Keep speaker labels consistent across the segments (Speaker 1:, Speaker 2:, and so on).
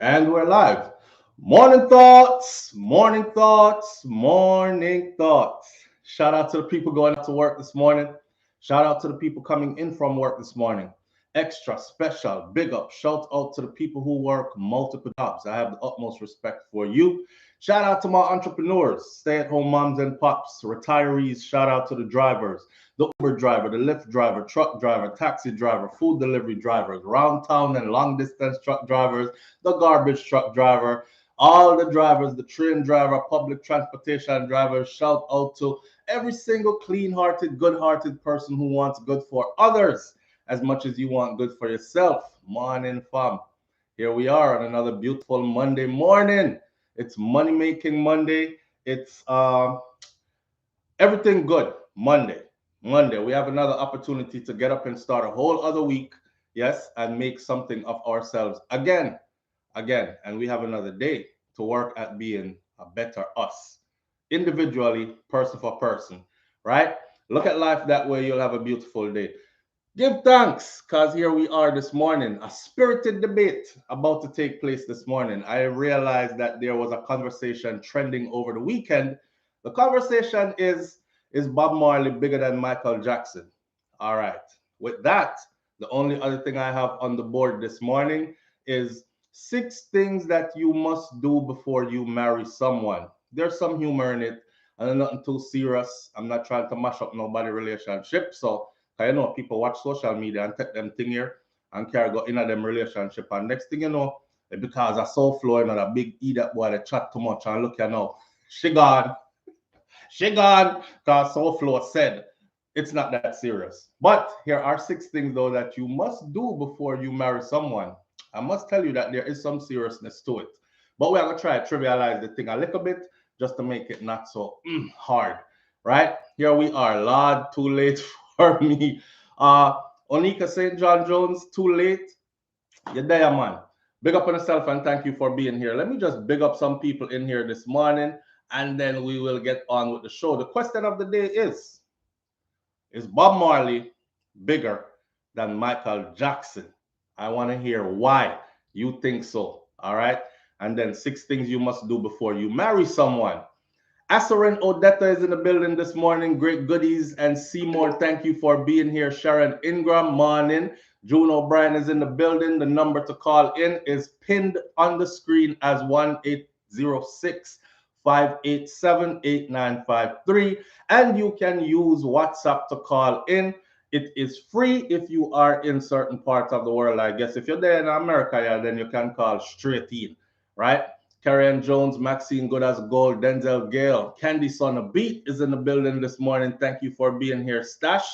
Speaker 1: And we're live. Morning thoughts, morning thoughts, morning thoughts. Shout out to the people going out to work this morning. Shout out to the people coming in from work this morning. Extra special, big up, shout out to the people who work multiple jobs. I have the utmost respect for you. Shout out to my entrepreneurs, stay at home moms and pops, retirees. Shout out to the drivers, the Uber driver, the Lyft driver, truck driver, taxi driver, food delivery drivers, round town and long distance truck drivers, the garbage truck driver, all the drivers, the train driver, public transportation drivers. Shout out to every single clean-hearted, good-hearted person who wants good for others as much as you want good for yourself. Morning, fam. Here we are on another beautiful Monday morning. It's money making Monday. It's everything good Monday. Monday, we have another opportunity to get up and start a whole other week, yes, and make something of ourselves again. And we have another day to work at being a better us, individually, person for person, right? Look at life that way, you'll have a beautiful day. Give thanks, because here we are this morning. A spirited debate about to take place this morning. I realized that there was a conversation trending over the weekend. The conversation is Bob Marley bigger than Micheal Jackson? All right. With that, the only other thing I have on the board this morning is 6 things that you must do before you marry someone. There's some humor in it, and nothing too serious. I'm not trying to mash up nobody relationship. So I know people watch social media and take them thing here and carry go in a them relationship. And next thing you know, because I saw Flo, you know, that big idiot boy that chat too much and look you know, she gone. She gone. Because SouFLo said it's not that serious. But here are 6 things though that you must do before you marry someone. I must tell you that there is some seriousness to it. But we are gonna try to trivialize the thing a little bit just to make it not so hard. Right? Here we are. Lord, too late for me. Uh Onika St. John Jones, too late. You're there, man. Big up on yourself and thank you for being here. Let me just big up some people in here this morning and then we will get on with the show. The question of the day is Bob Marley bigger than Micheal Jackson? I want to hear why you think so. All right. And then 6 things you must do before you marry someone. Asarin Odetta is in the building this morning. Great goodies. And Seymour, thank you for being here. Sharon Ingram, morning. June O'Brien is in the building. The number to call in is pinned on the screen as 1806 587 8953. And you can use WhatsApp to call in. It is free if you are in certain parts of the world. I guess if you're there in America, yeah, then you can call straight in, right? Karen Jones, Maxine Good as Gold, Denzel Gale, Candy Son of Beat is in the building this morning. Thank you for being here, Stash.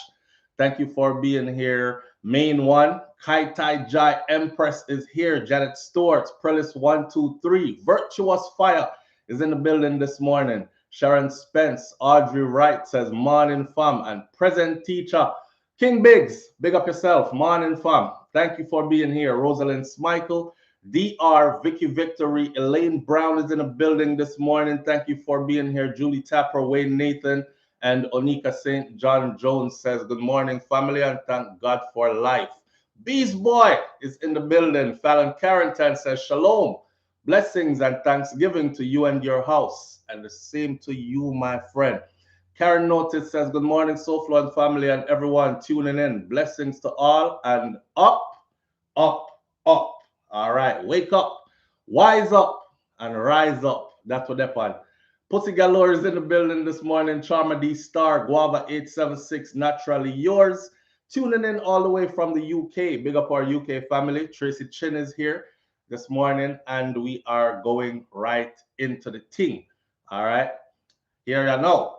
Speaker 1: Thank you for being here, Main One. Kai Tai Jai Empress is here. Janet Stewart, Prelis 123. Virtuous Fire is in the building this morning. Sharon Spence, Audrey Wright says, morning fam, and present teacher. King Biggs, big up yourself. Morning fam. Thank you for being here. Rosalind Smichael. DR, Vicky Victory, Elaine Brown is in the building this morning. Thank you for being here. Julie Tapper, Wayne Nathan, and Onika St. John Jones says, good morning, family, and thank God for life. Beast Boy is in the building. Fallon Carrington says, shalom, blessings and thanksgiving to you and your house. And the same to you, my friend. Karen Notice says, good morning, SouFLo and family and everyone tuning in. Blessings to all and up. All right, wake up, wise up, and rise up. That's what they're on. Pussy Galore is in the building this morning. Charma D Star, Guava 876, naturally yours. Tuning in all the way from the UK. Big up our UK family. Tracy Chin is here this morning, and we are going right into the thing. All right, here you know.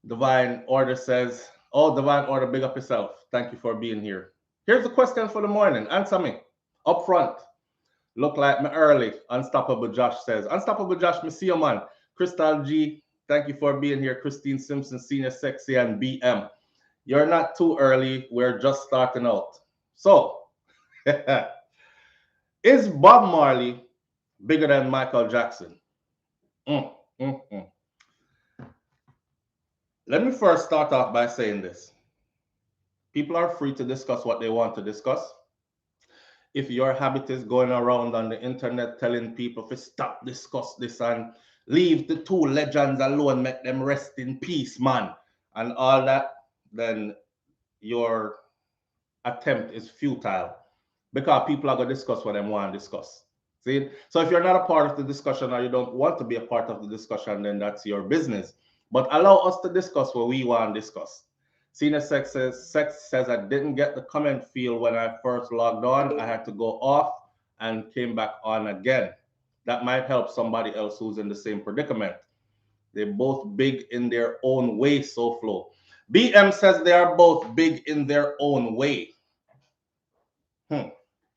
Speaker 1: Divine Order says, oh, Divine Order, big up yourself. Thank you for being here. Here's the question for the morning. Answer me. Up front. Look like me early. Unstoppable Josh says. Unstoppable Josh, me see you, man. Crystal G, thank you for being here. Christine Simpson, Senior Sexy, and BM. You're not too early. We're just starting out. So, is Bob Marley bigger than Micheal Jackson? Let me first start off by saying this. People are free to discuss what they want to discuss. if your habit is going around on the internet telling people to stop, discuss this, and leave the two legends alone, make them rest in peace, man, and all that, then your attempt is futile because people are going to discuss what they want to discuss. See? So if you're not a part of the discussion or you don't want to be a part of the discussion, then that's your business. But allow us to discuss what we want to discuss. Senior Sex says, I didn't get the comment field when I first logged on. I had to go off and came back on again. That might help somebody else who's in the same predicament. They're both big in their own way, SouFlo. BM says they are both big in their own way.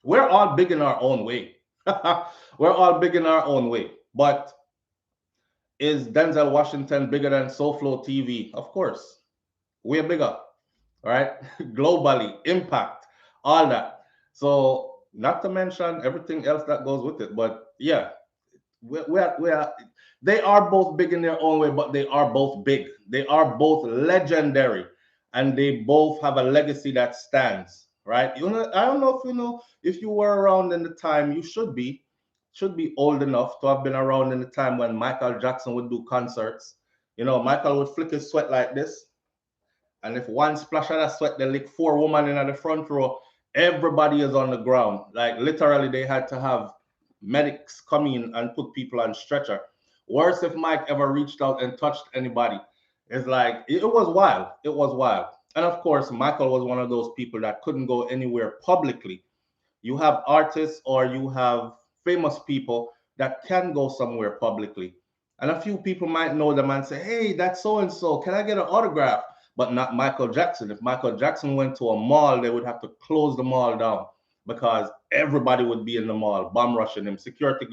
Speaker 1: We're all big in our own way. We're all big in our own way. But is Denzel Washington bigger than SouFLoTV? Of course. We're bigger, right? Globally, impact, all that. So, not to mention everything else that goes with it. But yeah, they are both big in their own way, but they are both big. They are both legendary, and they both have a legacy that stands, right? You know, I don't know if you know, if you were around in the time, you should be old enough to have been around in the time when Micheal Jackson would do concerts. You know, Michael would flick his sweat like this, and if one splash of that sweat, they lick four women in the front row, everybody is on the ground. Like literally, they had to have medics come in and put people on stretcher. Worse if Mike ever reached out and touched anybody. It's like it was wild. It was wild. And of course, Michael was one of those people that couldn't go anywhere publicly. You have artists or you have famous people that can go somewhere publicly. And a few people might know them and say, hey, that's so and so. Can I get an autograph? But not Micheal Jackson. If Micheal Jackson went to a mall, they would have to close the mall down because everybody would be in the mall, bomb rushing him. Security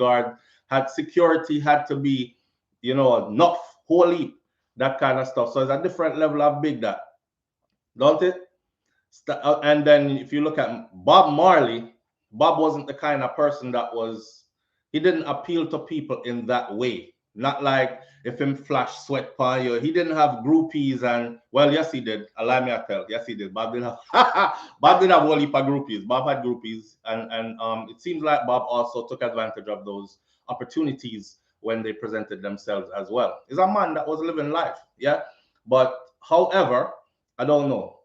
Speaker 1: had to be, you know, enough, whole heap, that kind of stuff. So it's a different level of big that, don't it? And then if you look at Bob Marley, Bob wasn't the kind of person that he didn't appeal to people in that way. Not like if him flash sweat on you. He didn't have groupies and, well, yes, he did. Allow me to tell. Yes, he did. Bob didn't have, Bob didn't have a whole heap of groupies. Bob had groupies. And it seems like Bob also took advantage of those opportunities when they presented themselves as well. He's a man that was living life. Yeah. But however, I don't know.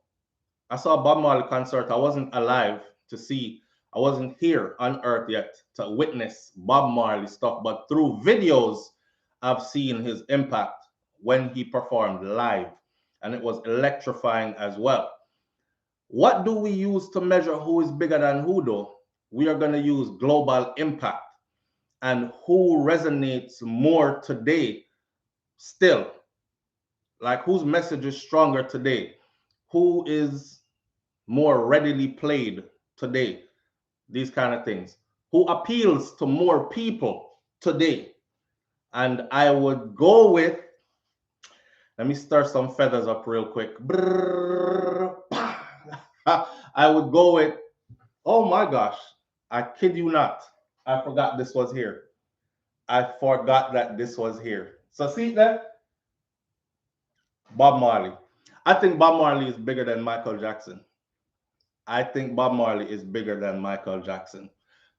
Speaker 1: I saw a Bob Marley concert. I wasn't alive to see. I wasn't here on earth yet to witness Bob Marley stuff, but through videos, I've seen his impact when he performed live, and it was electrifying as well. What do we use to measure who is bigger than who, though? We are going to use global impact and who resonates more today still. Like whose message is stronger today? Who is more readily played today? These kind of things. Who appeals to more people today? And I would go with, let me stir some feathers up real quick. I would go with, oh my gosh, I kid you not. I forgot this was here. I forgot that this was here. So see that? Bob Marley. I think Bob Marley is bigger than Micheal Jackson. I think Bob Marley is bigger than Micheal Jackson.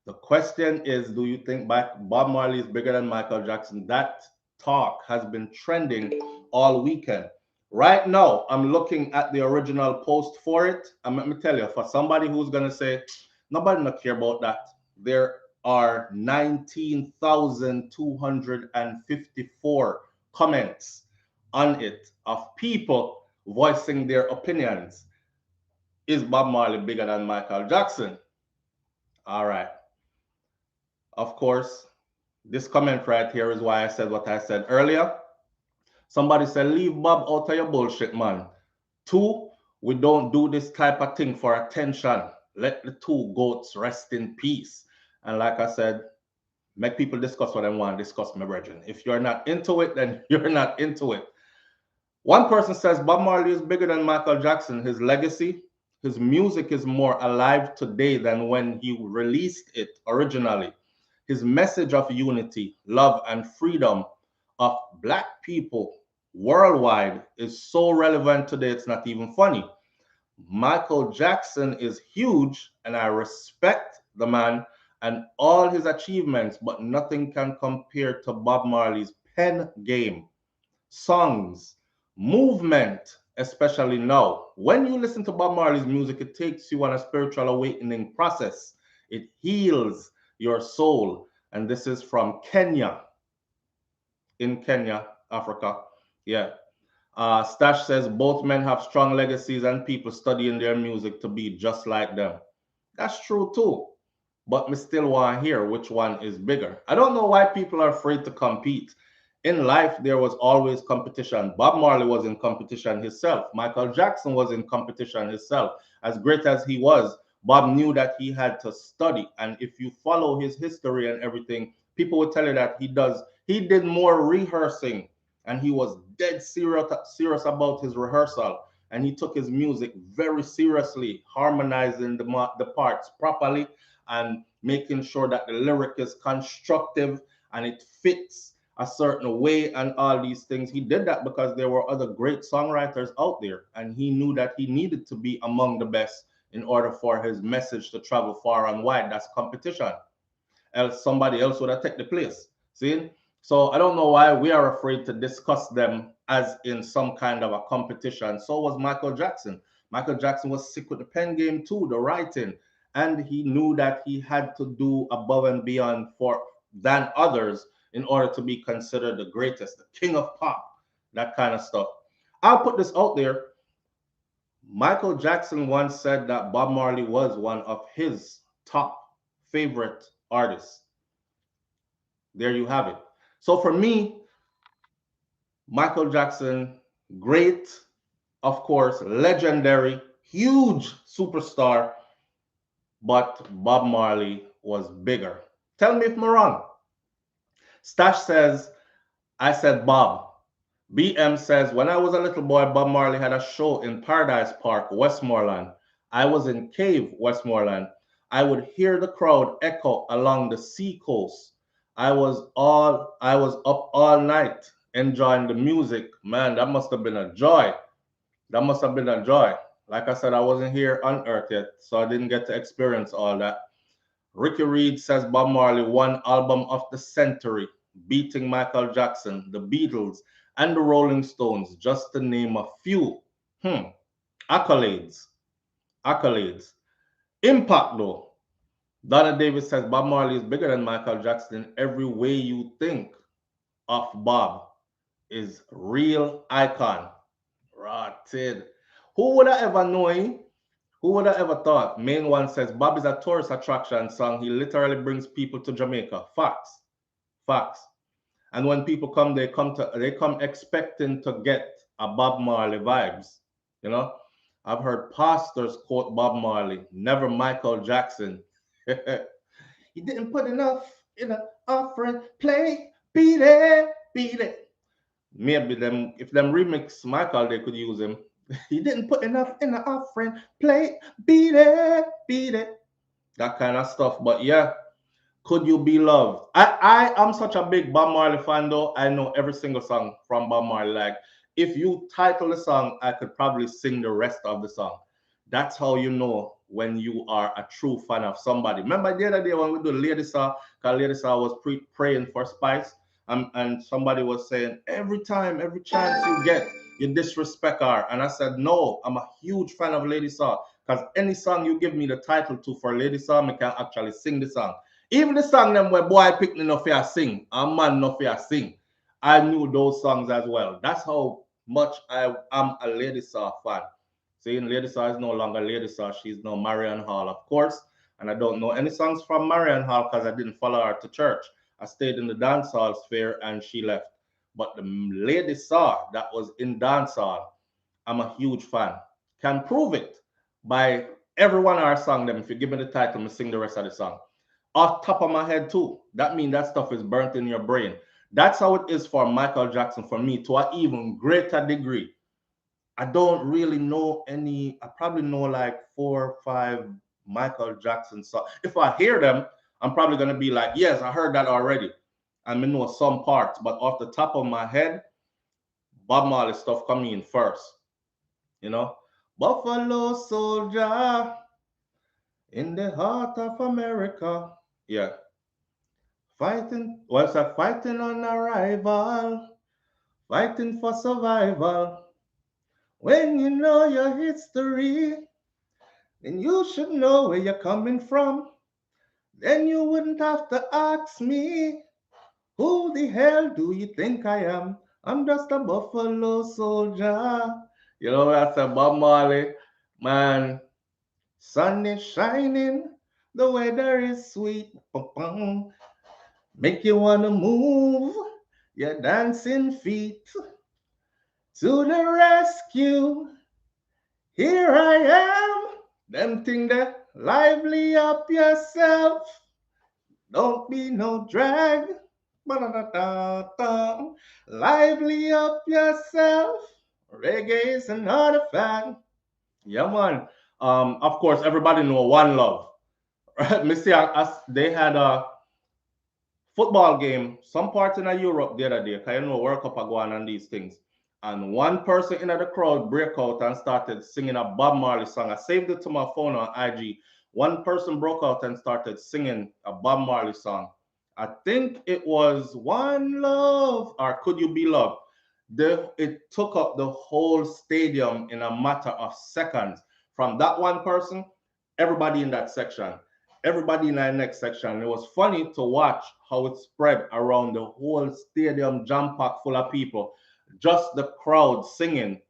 Speaker 1: The question is, do you think Bob Marley is bigger than Micheal Jackson? That talk has been trending all weekend. Right now, I'm looking at the original post for it. And let me tell you, for somebody who's going to say, nobody not care about that, there are 19,254 comments on it of people voicing their opinions. Is Bob Marley bigger than Micheal Jackson? All right. Of course, this comment right here is why I said what I said earlier. Somebody said, leave Bob out of your bullshit, man. Two, we don't do this type of thing for attention. Let the two goats rest in peace. And like I said, make people discuss what they want to discuss, my brethren. If you're not into it, then you're not into it. One person says Bob Marley is bigger than Micheal Jackson. His legacy, his music is more alive today than when he released it originally. His message of unity, love, and freedom of Black people worldwide is so relevant today, it's not even funny. Micheal Jackson is huge, and I respect the man, and all his achievements, but nothing can compare to Bob Marley's pen game, songs, movement, especially now. When you listen to Bob Marley's music, it takes you on a spiritual awakening process. It heals your soul. And this is from Kenya, in Kenya, Africa. Yeah. Stash says both men have strong legacies and people studying their music to be just like them. That's true too. But me still want to hear which one is bigger. I don't know why people are afraid to compete. In life, there was always competition. Bob Marley was in competition himself. Micheal Jackson was in competition himself. As great as he was, Bob knew that he had to study. And if you follow his history and everything, people will tell you that he did more rehearsing and he was dead serious about his rehearsal. And he took his music very seriously, harmonizing the parts properly and making sure that the lyric is constructive and it fits a certain way and all these things. He did that because there were other great songwriters out there, and he knew that he needed to be among the best in order for his message to travel far and wide. That's competition. Else somebody else would have taken the place. See? So I don't know why we are afraid to discuss them as in some kind of a competition. So was Micheal Jackson. Micheal Jackson was sick with the pen game too, the writing, and he knew that he had to do above and beyond for than others in order to be considered the greatest, the king of pop, that kind of stuff. I'll put this out there. Micheal Jackson once said that Bob Marley was one of his top favorite artists. There you have it. So for me, Micheal Jackson, great, of course, legendary, huge superstar, but Bob Marley was bigger. Tell me if I'm wrong. Stash says, I said Bob. BM says, when I was a little boy, Bob Marley had a show in Paradise Park, Westmoreland. I was in Cave, Westmoreland. I would hear the crowd echo along the sea coast. I was up all night enjoying the music. Man, that must have been a joy. That must have been a joy. Like I said, I wasn't here on Earth yet, so I didn't get to experience all that. Ricky Reed says Bob Marley won album of the century, beating Micheal Jackson, the Beatles, and the Rolling Stones, just to name a few. Accolades. Accolades. Impact though. Donna Davis says Bob Marley is bigger than Micheal Jackson in every way you think of Bob is real icon. Rotted. Who would have ever known? Who would have ever thought? Main one says Bob is a tourist attraction song. He literally brings people to Jamaica. Facts. Facts. And when people come, they come expecting to get a Bob Marley vibes. You know, I've heard pastors quote Bob Marley, never Micheal Jackson. He didn't put enough in an offering plate. Beat it, beat it. Maybe them, if them remix Michael, they could use him. He didn't put enough in the offering plate. Beat it, beat it. That kind of stuff. But yeah, could you be loved? I am such a big Bob Marley fan though. I know every single song from Bob Marley. Like if you title the song, I could probably sing the rest of the song. That's how you know when you are a true fan of somebody. Remember the other day when we do Lady Saw, because Lady Saw was praying for Spice, and somebody was saying, every time, every chance you get, you disrespect her. And I said, no, I'm a huge fan of Lady Saw, because any song you give me the title to for Lady Saw, I can actually sing the song. Even the song them where boy pick no fear sing, and man no fear sing. I knew those songs as well. That's how much I am a Lady Saw fan. Saying Lady Saw is no longer Lady Saw, she's now Marian Hall, of course. And I don't know any songs from Marian Hall because I didn't follow her to church. I stayed in the dancehall sphere and she left. But the Lady Saw that was in dancehall, I'm a huge fan. Can prove it by every one of our song them. If you give me the title, I'm sing the rest of the song. Off top of my head too. That means that stuff is burnt in your brain. That's how it is for Micheal Jackson for me to an even greater degree. I don't really know any. I probably know like 4 or 5 Micheal Jackson songs. If I hear them, I'm probably gonna be like, yes, I heard that already. I may know some parts, but off the top of my head, Bob Marley stuff coming in first. You know, Buffalo Soldier. in the heart of America. Yeah, fighting, what's that? Fighting on arrival, fighting for survival. When you know your history, then you should know where you're coming from. Then you wouldn't have to ask me, who the hell do you think I am? I'm just a buffalo soldier. You know, that's a Bob Marley. Man, sun is shining, the weather is sweet. Pum-pum. Make you wanna move your dancing feet to the rescue. Here I am. Them thing that lively up yourself. Don't be no drag. Ba-da-da-da-da. Lively up yourself. Reggae is another fact. Yeah, man. Of course, everybody know One Love. Right? Me see, they had a football game, some part in Europe the other day, because you know World Cup are going on these things. And one person in the crowd break out and started singing a Bob Marley song. I saved it to my phone on IG. One person broke out and started singing a Bob Marley song. I think it was One Love or Could You Be Loved. It took up the whole stadium in a matter of seconds. From that one person, everybody in that section, everybody in the next section. It was funny to watch how it spread around the whole stadium, jam packed full of people. Just the crowd singing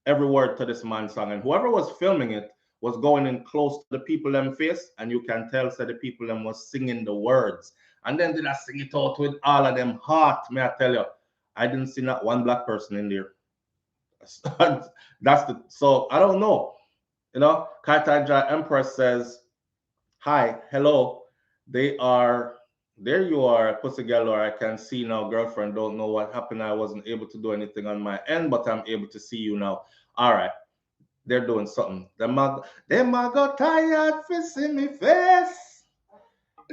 Speaker 1: every word to this man's song. And whoever was filming it was going in close to the people them face, and you can tell that the people them was singing the words. And then did I sing it out with all of them heart, may I tell you. I didn't see not one black person in there. That's the so I don't know. You know, Kaitaja Empress says, hi, hello. They are there. You are, Pussy Galore. I can see now, girlfriend. Don't know what happened. I wasn't able to do anything on my end, but I'm able to see you now. All right, they're doing something. Them a got tired for see me face.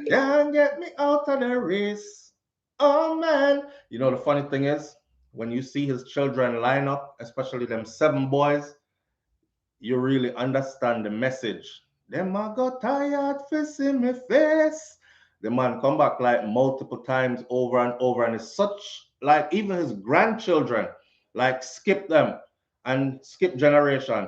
Speaker 1: Can't get me out of the race. Oh man. You know the funny thing is, when you see his children line up, especially them 7 boys, you really understand the message. Them I got tired facing me face. The man come back like multiple times over and over, and it's such like even his grandchildren like skip them and skip generation.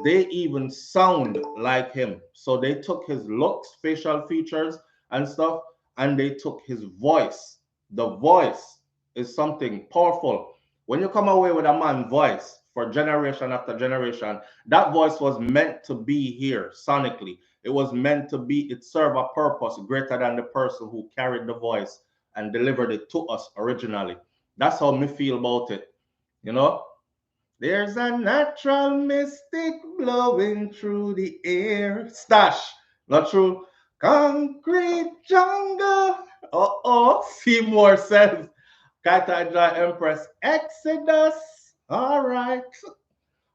Speaker 1: They even sound like him. So they took his looks, facial features, and stuff, and they took his voice. The voice is something powerful. When you come away with a man's voice for generation after generation, that voice was meant to be here sonically. It was meant to be, it served a purpose greater than the person who carried the voice and delivered it to us originally. That's how me feel about it. You know, there's a natural mystic blowing through the air. Stash, not true. Concrete jungle. Oh, Seymour says, Kataja Empress Exodus. All right.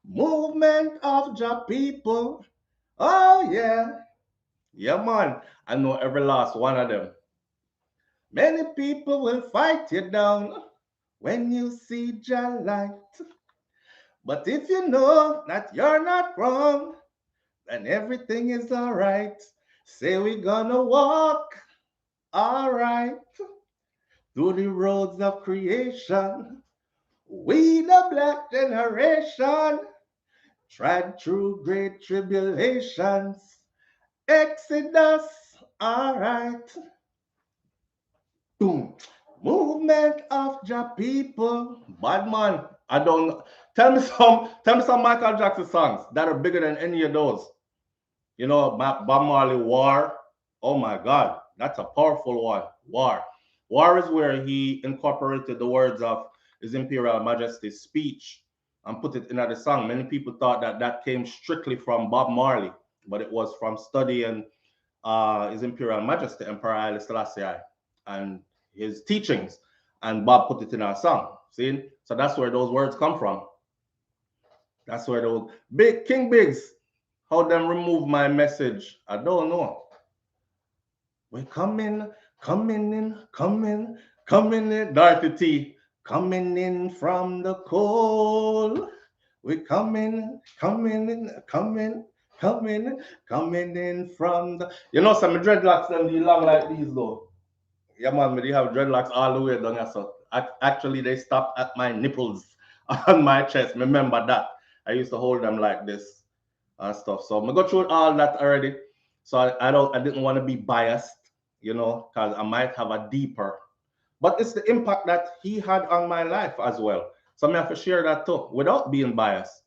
Speaker 1: Movement of the people. Oh, yeah. Yeah, man. I know every last one of them. Many people will fight you down when you see your light. But if you know that you're not wrong, then everything is all right. Say we're gonna walk, all right, through the roads of creation. We, the black generation, tried through great tribulations. Exodus, all right. Boom. Movement of the people. Bad man. I don't tell me some Michael Jackson songs that are bigger than any of those. You know, Bob Marley War. Oh my God, that's a powerful one. War. War is where he incorporated the words of His Imperial Majesty's speech and put it in the song. Many people thought that that came strictly from Bob Marley, but it was from studying His Imperial Majesty Emperor Haile Selassie and his teachings, and Bob put it in our song. See, so that's where those words come from. That's where those big King Bigs. How them remove my message? I don't know. We're coming in. Dorothy T. Coming in from the cold. We're coming in. Coming in from the. You know, some dreadlocks them be long like these though. Yeah, man, but they have dreadlocks all the way down here. So actually, they stopped at my nipples on my chest. Remember that? I used to hold them like this and stuff. So I go through all that already. So I didn't want to be biased, you know, because I might have a deeper. But it's the impact that he had on my life as well. So I have to share that too, without being biased.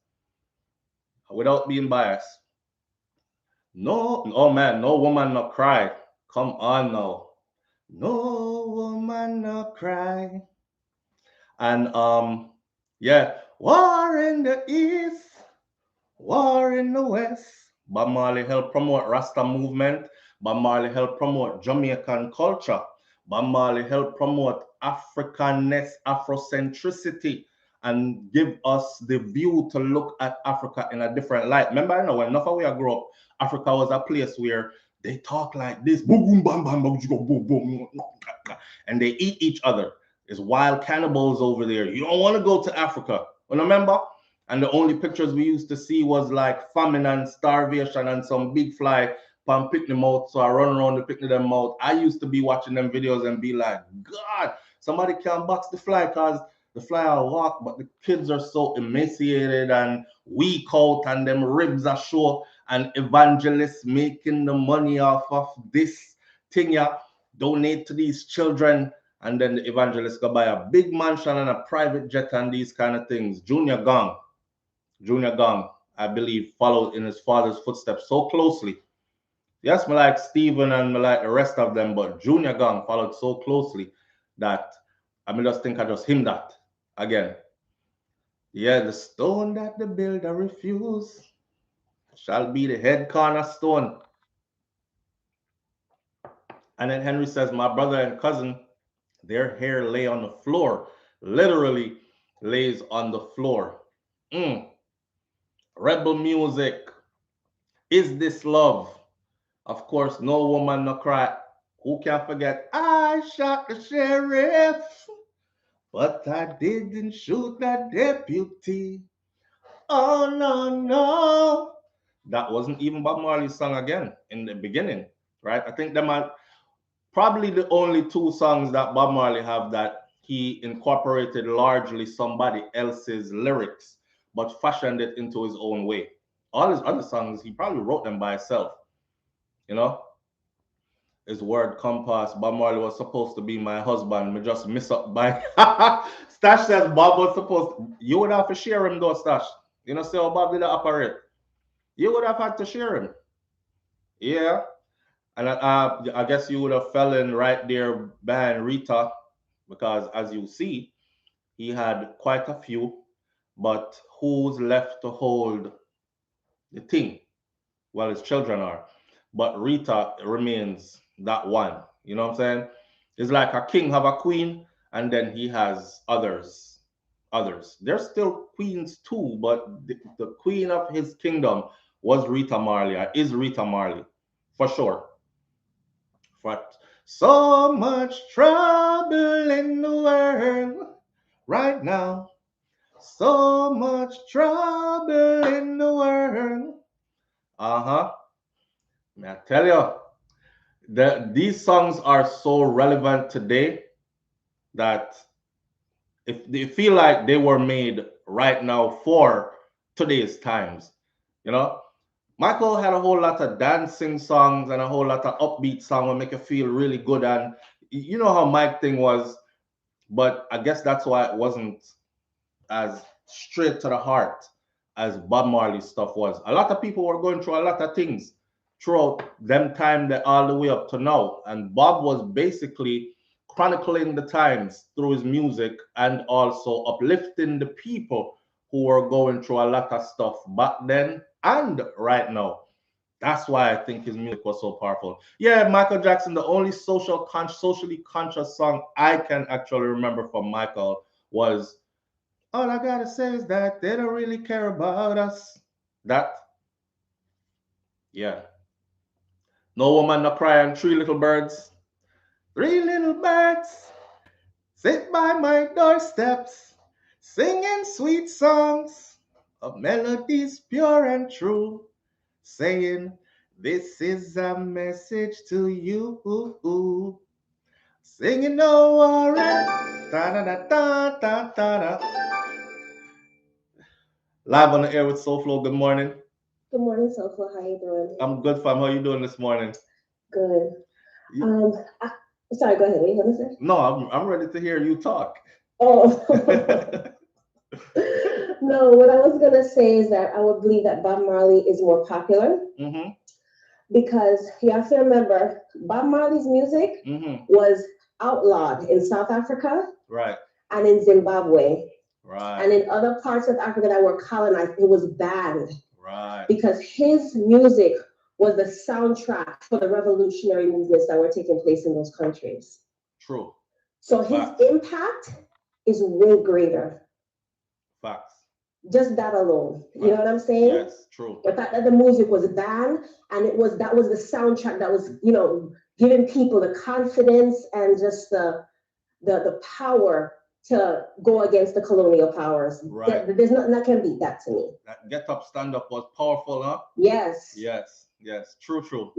Speaker 1: Without being biased. No, oh man, no woman no cry. Come on now. No woman no cry. And yeah, war in the east, war in the west. Bob Marley helped promote Rasta movement. Bob Marley helped promote Jamaican culture. Bob Marley helped promote Africanness, Afrocentricity, and give us the view to look at Africa in a different light. Remember, I know when enough of we grew up, Africa was a place where they talk like this, boom, boom, bam, bam, boom, boom, boom, and they eat each other. There's wild cannibals over there. You don't want to go to Africa. You remember? And the only pictures we used to see was like famine and starvation and some big fly pan pick them out. So I run around to pick them out. I used to be watching them videos and be like, God, somebody can't box the fly because the fly will walk, but the kids are so emaciated and weak out and them ribs are show and evangelists making the money off of this thing, yeah, donate to these children. And then the evangelists go buy a big mansion and a private jet and these kind of things. Junior Gong, I believe, followed in his father's footsteps so closely. Yes, me like Stephen and me like the rest of them, but Junior Gong followed so closely that I mean just think I just him that again. Yeah, the stone that the builder refused shall be the head cornerstone. And then Henry says, my brother and cousin, their hair lay on the floor, literally lays on the floor. Mm. Rebel music. Is this love? Of course, no woman no cry. Who can forget? I shot the sheriff, but I didn't shoot that deputy. Oh no, no. That wasn't even Bob Marley's song again in the beginning, right? I think them are probably the only two songs that Bob Marley have that he incorporated largely somebody else's lyrics, but fashioned it into his own way. All his other songs, he probably wrote them by himself, you know? His word compass. Bob Marley was supposed to be my husband. Me just miss up by Stash says Bob was supposed to, you would have to share him though, Stash. You know, see how Bob did operate. You would have had to share him. Yeah. And I guess you would have fell in right there behind Rita, because as you see, he had quite a few, but who's left to hold the thing? Well, his children are. But Rita remains that one. You know what I'm saying? It's like a king have a queen, and then he has others. Others. They're still queens too, but the queen of his kingdom was Rita Marley, or is Rita Marley, for sure. But so much trouble in the world right now. So much trouble in the world. Uh-huh. I tell you, these songs are so relevant today that if they feel like they were made right now for today's times, you know. Michael had a whole lot of dancing songs and a whole lot of upbeat songs that make you feel really good. And you know how Mike thing was, but I guess that's why it wasn't as straight to the heart as Bob Marley stuff was. A lot of people were going through a lot of things throughout them time that all the way up to now. And Bob was basically chronicling the times through his music and also uplifting the people who were going through a lot of stuff back then and right now. That's why I think his music was so powerful. Yeah, Micheal Jackson, the only socially conscious song I can actually remember from Michael was All I Gotta Say Is That They Don't Really Care About Us. That, yeah. No Woman No Cry and Three Little Birds. Three little birds sit by my doorsteps, singing sweet songs of melodies pure and true. saying, this is a message to you. Singing no worry. Da da da da da da. Live on the air with SouFLo. Good morning.
Speaker 2: Good morning, SouFLo. How you doing?
Speaker 1: I'm good, fam. How you doing this morning?
Speaker 2: Good. Sorry, go ahead. What are you gonna say?
Speaker 1: No, I'm ready to hear you talk.
Speaker 2: Oh. No, what I was gonna say is that I would believe that Bob Marley is more popular because you have to remember Bob Marley's music was outlawed in South Africa,
Speaker 1: right,
Speaker 2: and in Zimbabwe,
Speaker 1: right,
Speaker 2: and in other parts of Africa that were colonized. It was banned,
Speaker 1: right,
Speaker 2: because his music was the soundtrack for the revolutionary movements that were taking place in those countries.
Speaker 1: True.
Speaker 2: So his impact is way greater.
Speaker 1: Facts.
Speaker 2: Just that alone. Facts. You know what I'm saying?
Speaker 1: Yes, true.
Speaker 2: The fact that the music was banned and that was the soundtrack that was, giving people the confidence and just the power to go against the colonial powers.
Speaker 1: Right.
Speaker 2: There's nothing that can beat that to me.
Speaker 1: That get up, stand up was powerful, huh?
Speaker 2: Yes.
Speaker 1: Yes. True.
Speaker 2: True.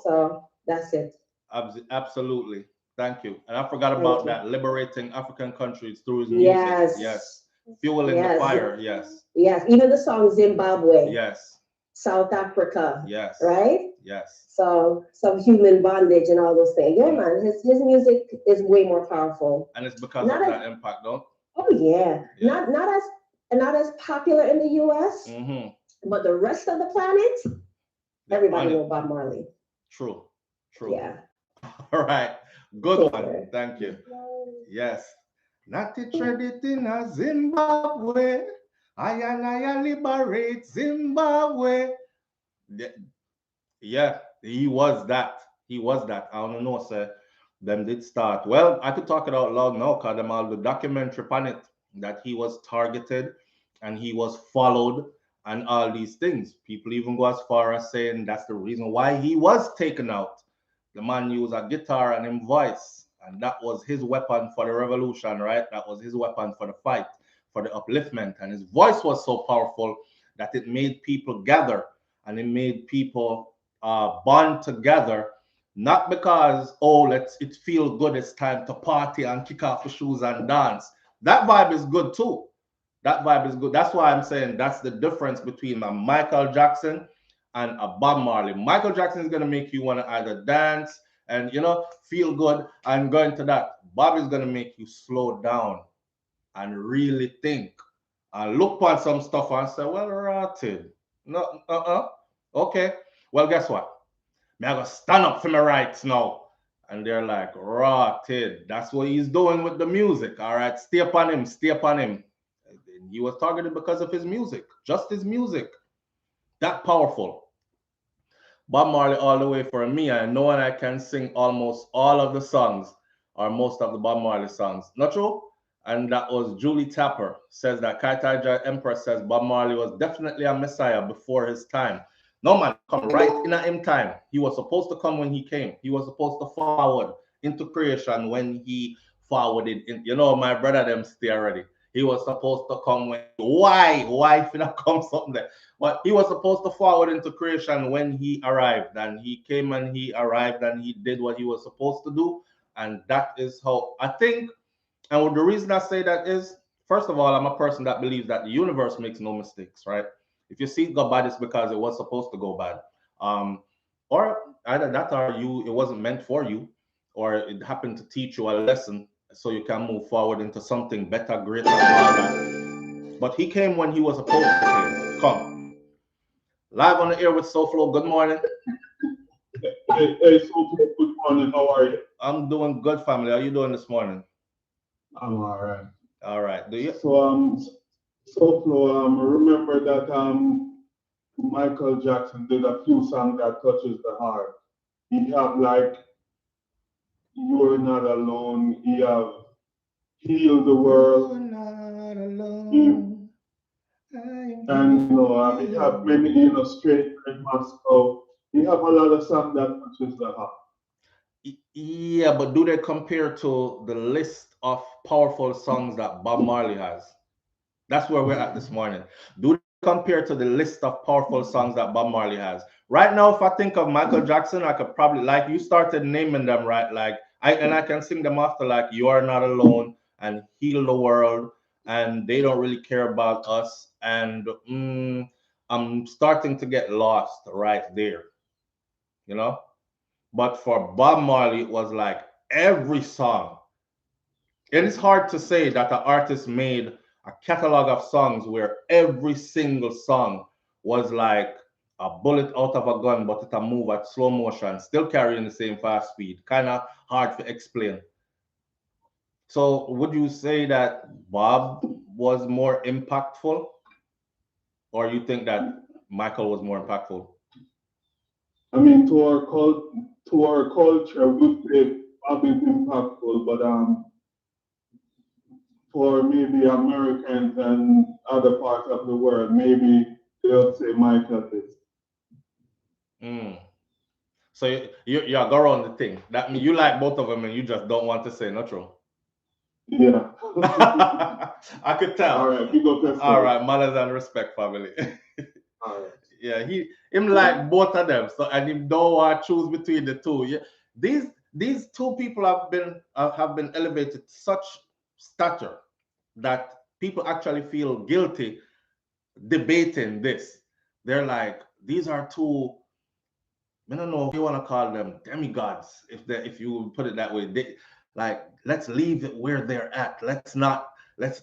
Speaker 2: So that's it.
Speaker 1: Absolutely. Thank you. And I forgot about that, liberating African countries through his music. Yes. Fueling the fire. Yes.
Speaker 2: Even the song Zimbabwe.
Speaker 1: Yes.
Speaker 2: South Africa.
Speaker 1: Yes.
Speaker 2: Right?
Speaker 1: Yes.
Speaker 2: So some human bondage and all those things. Yeah, man. His music is way more powerful.
Speaker 1: And it's because of that impact, though.
Speaker 2: Oh yeah. Not as popular in the US, but the rest of the planet, everybody knows Bob Marley.
Speaker 1: True.
Speaker 2: Yeah.
Speaker 1: All right. Good one. Thank you. Yes. Not to tread it in a Zimbabwe. I liberate Zimbabwe. Yeah, he was that. I don't know, sir. Them did start. Well, I could talk it out loud now because them all the documentary on it that he was targeted and he was followed and all these things. People even go as far as saying that's the reason why he was taken out. The man used a guitar and him voice, and that was his weapon for the revolution, right? That was his weapon for the fight, for the upliftment. And his voice was so powerful that it made people gather and it made people bond together, not because, it feel good, it's time to party and kick off the shoes and dance. That vibe is good too. That vibe is good. That's why I'm saying that's the difference between a Micheal Jackson and a Bob Marley. Micheal Jackson is going to make you want to either dance and, feel good and go into that. Bob is going to make you slow down and really think and look on some stuff and say, well, rotted. No, okay. Well, guess what? Me I gotta stand up for my rights now. And they're like, rotted. That's what he's doing with the music. All right, stay upon him. He was targeted because of his music, just his music. That powerful. Bob Marley all the way for me. I know and I can sing almost all of the songs or most of the Bob Marley songs. Not true? And that was Julie Tapper says that Kaitaja Empress says Bob Marley was definitely a messiah before his time. No man, come right in at him time. He was supposed to come when he came. He was supposed to forward into creation when he forwarded in. My brother them stay already. He was supposed to come when why if not come something there. But he was supposed to forward into creation when he arrived. And he came and he arrived and he did what he was supposed to do. And that is how I think. And the reason I say that is, first of all, I'm a person that believes that the universe makes no mistakes, right? If you see it go bad, it's because it was supposed to go bad. Or either that or it wasn't meant for you, or it happened to teach you a lesson so you can move forward into something better, greater, harder. But he came when he was supposed to come. Live on the air with SouFLo. Good morning.
Speaker 3: Hey, SouFLo, good morning. How are you?
Speaker 1: I'm doing good, family. How are you doing this morning?
Speaker 3: I'm all right.
Speaker 1: All right. Do you?
Speaker 3: So, SouFLo, remember that Micheal Jackson did a few songs that touches the heart. He have like You're Not Alone. He have Heal the World.
Speaker 1: You're not alone.
Speaker 3: And he have many, Straight and Moscow. He have a lot of songs that touches the heart.
Speaker 1: Yeah, but do they compare to the list of powerful songs that Bob Marley has? That's where we're at this morning. Do they compare to the list of powerful songs that Bob Marley has. Right now, if I think of Micheal Jackson, I could probably, like you started naming them, right? Like I can sing them after, like You Are Not Alone and Heal the World, and They Don't Really Care About Us, and I'm starting to get lost right there, you know. But for Bob Marley, it was like every song. It is hard to say that an artist made a catalog of songs where every single song was like a bullet out of a gun, but it a move at slow motion, still carrying the same fast speed. Kind of hard to explain. So would you say that Bob was more impactful, or you think that Micheal was more impactful?
Speaker 3: I mean, to our culture, we say Bob is impactful, but for maybe Americans and other parts of the world, maybe they'll say Micheal is.
Speaker 1: So you go around the thing. That means you like both of them and you just don't want to say no true.
Speaker 3: Yeah.
Speaker 1: I could tell.
Speaker 3: All right, big up yourself.
Speaker 1: All right, manners and respect, family.
Speaker 3: All right.
Speaker 1: Yeah, him like both of them. So and him don't want to choose between the two. Yeah, these two people have been elevated to such stature that people actually feel guilty debating this. They're like, these are two, I don't know if you want to call them demigods, if you put it that way. Like, let's leave it where they're at. This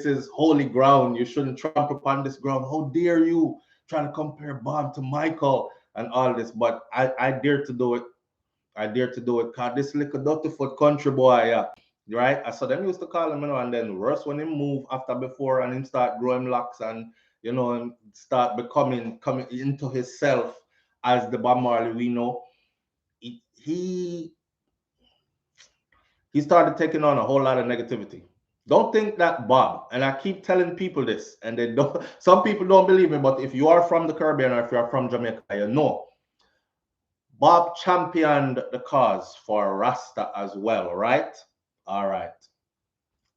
Speaker 1: is holy ground. You shouldn't trample upon this ground. How dare you try to compare Bob to Micheal and all this? But I dare to do it. I dare to do it. Cause this little dirty foot country boy, yeah. Right? I saw them used to call him, and then worse when him move after before and him start growing locks and and start coming into himself as the Bob Marley we know. He started taking on a whole lot of negativity. Don't think that Bob, and I keep telling people this, and they don't. Some people don't believe me, but if you are from the Caribbean or if you are from Jamaica, you know Bob championed the cause for Rasta as well, right? All right.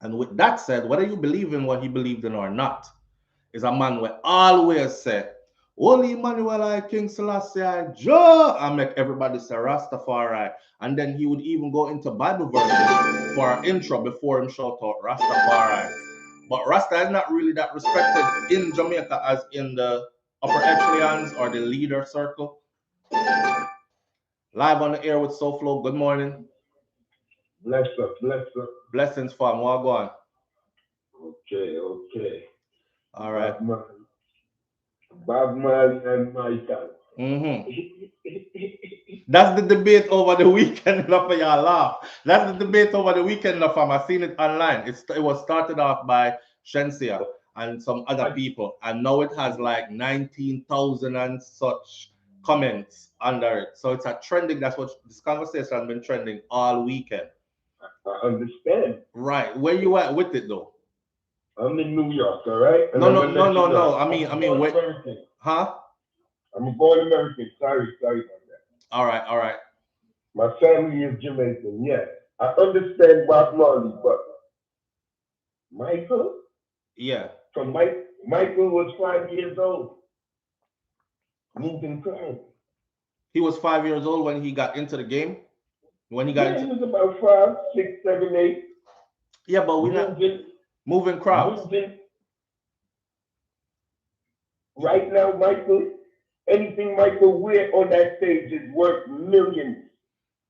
Speaker 1: And with that said, whether you believe in what he believed in or not, is a man will always say, Holy Emmanuel I King Selassie I Joe, and make everybody say Rastafari. And then he would even go into Bible verses for an intro before him shout out Rastafari. But Rasta is not really that respected in Jamaica as in the upper echelons or the leader circle. Live on the air with SouFLo. Good morning.
Speaker 4: Bless up.
Speaker 1: Blessings, fam. What go on?
Speaker 4: Okay.
Speaker 1: All right.
Speaker 4: Bob Marley and Micheal.
Speaker 1: That's the debate over the weekend. Enough for y'all laugh. That's the debate over the weekend, fam. I've seen it online. It was started off by Shensia and some other people, and now it has like 19,000 and such comments under it. So it's a trending. That's what this conversation has been trending all weekend.
Speaker 4: I understand.
Speaker 1: Right. Where you at with it though?
Speaker 4: I'm in New York, all right? And
Speaker 1: no. I mean, wait.
Speaker 4: American.
Speaker 1: Huh?
Speaker 4: I'm born American. Sorry about that.
Speaker 1: All right.
Speaker 4: My family is Jamaican. Yes, I understand Bob Marley, but Micheal.
Speaker 1: Yeah.
Speaker 4: From Micheal was 5 years old. Moving crowd.
Speaker 1: He was 5 years old when he got into the game.
Speaker 4: He was about 5, 6, 7, 8.
Speaker 1: Yeah, but we're not moving crowds.
Speaker 4: Right now, Micheal, anything Micheal wear on that stage is worth millions.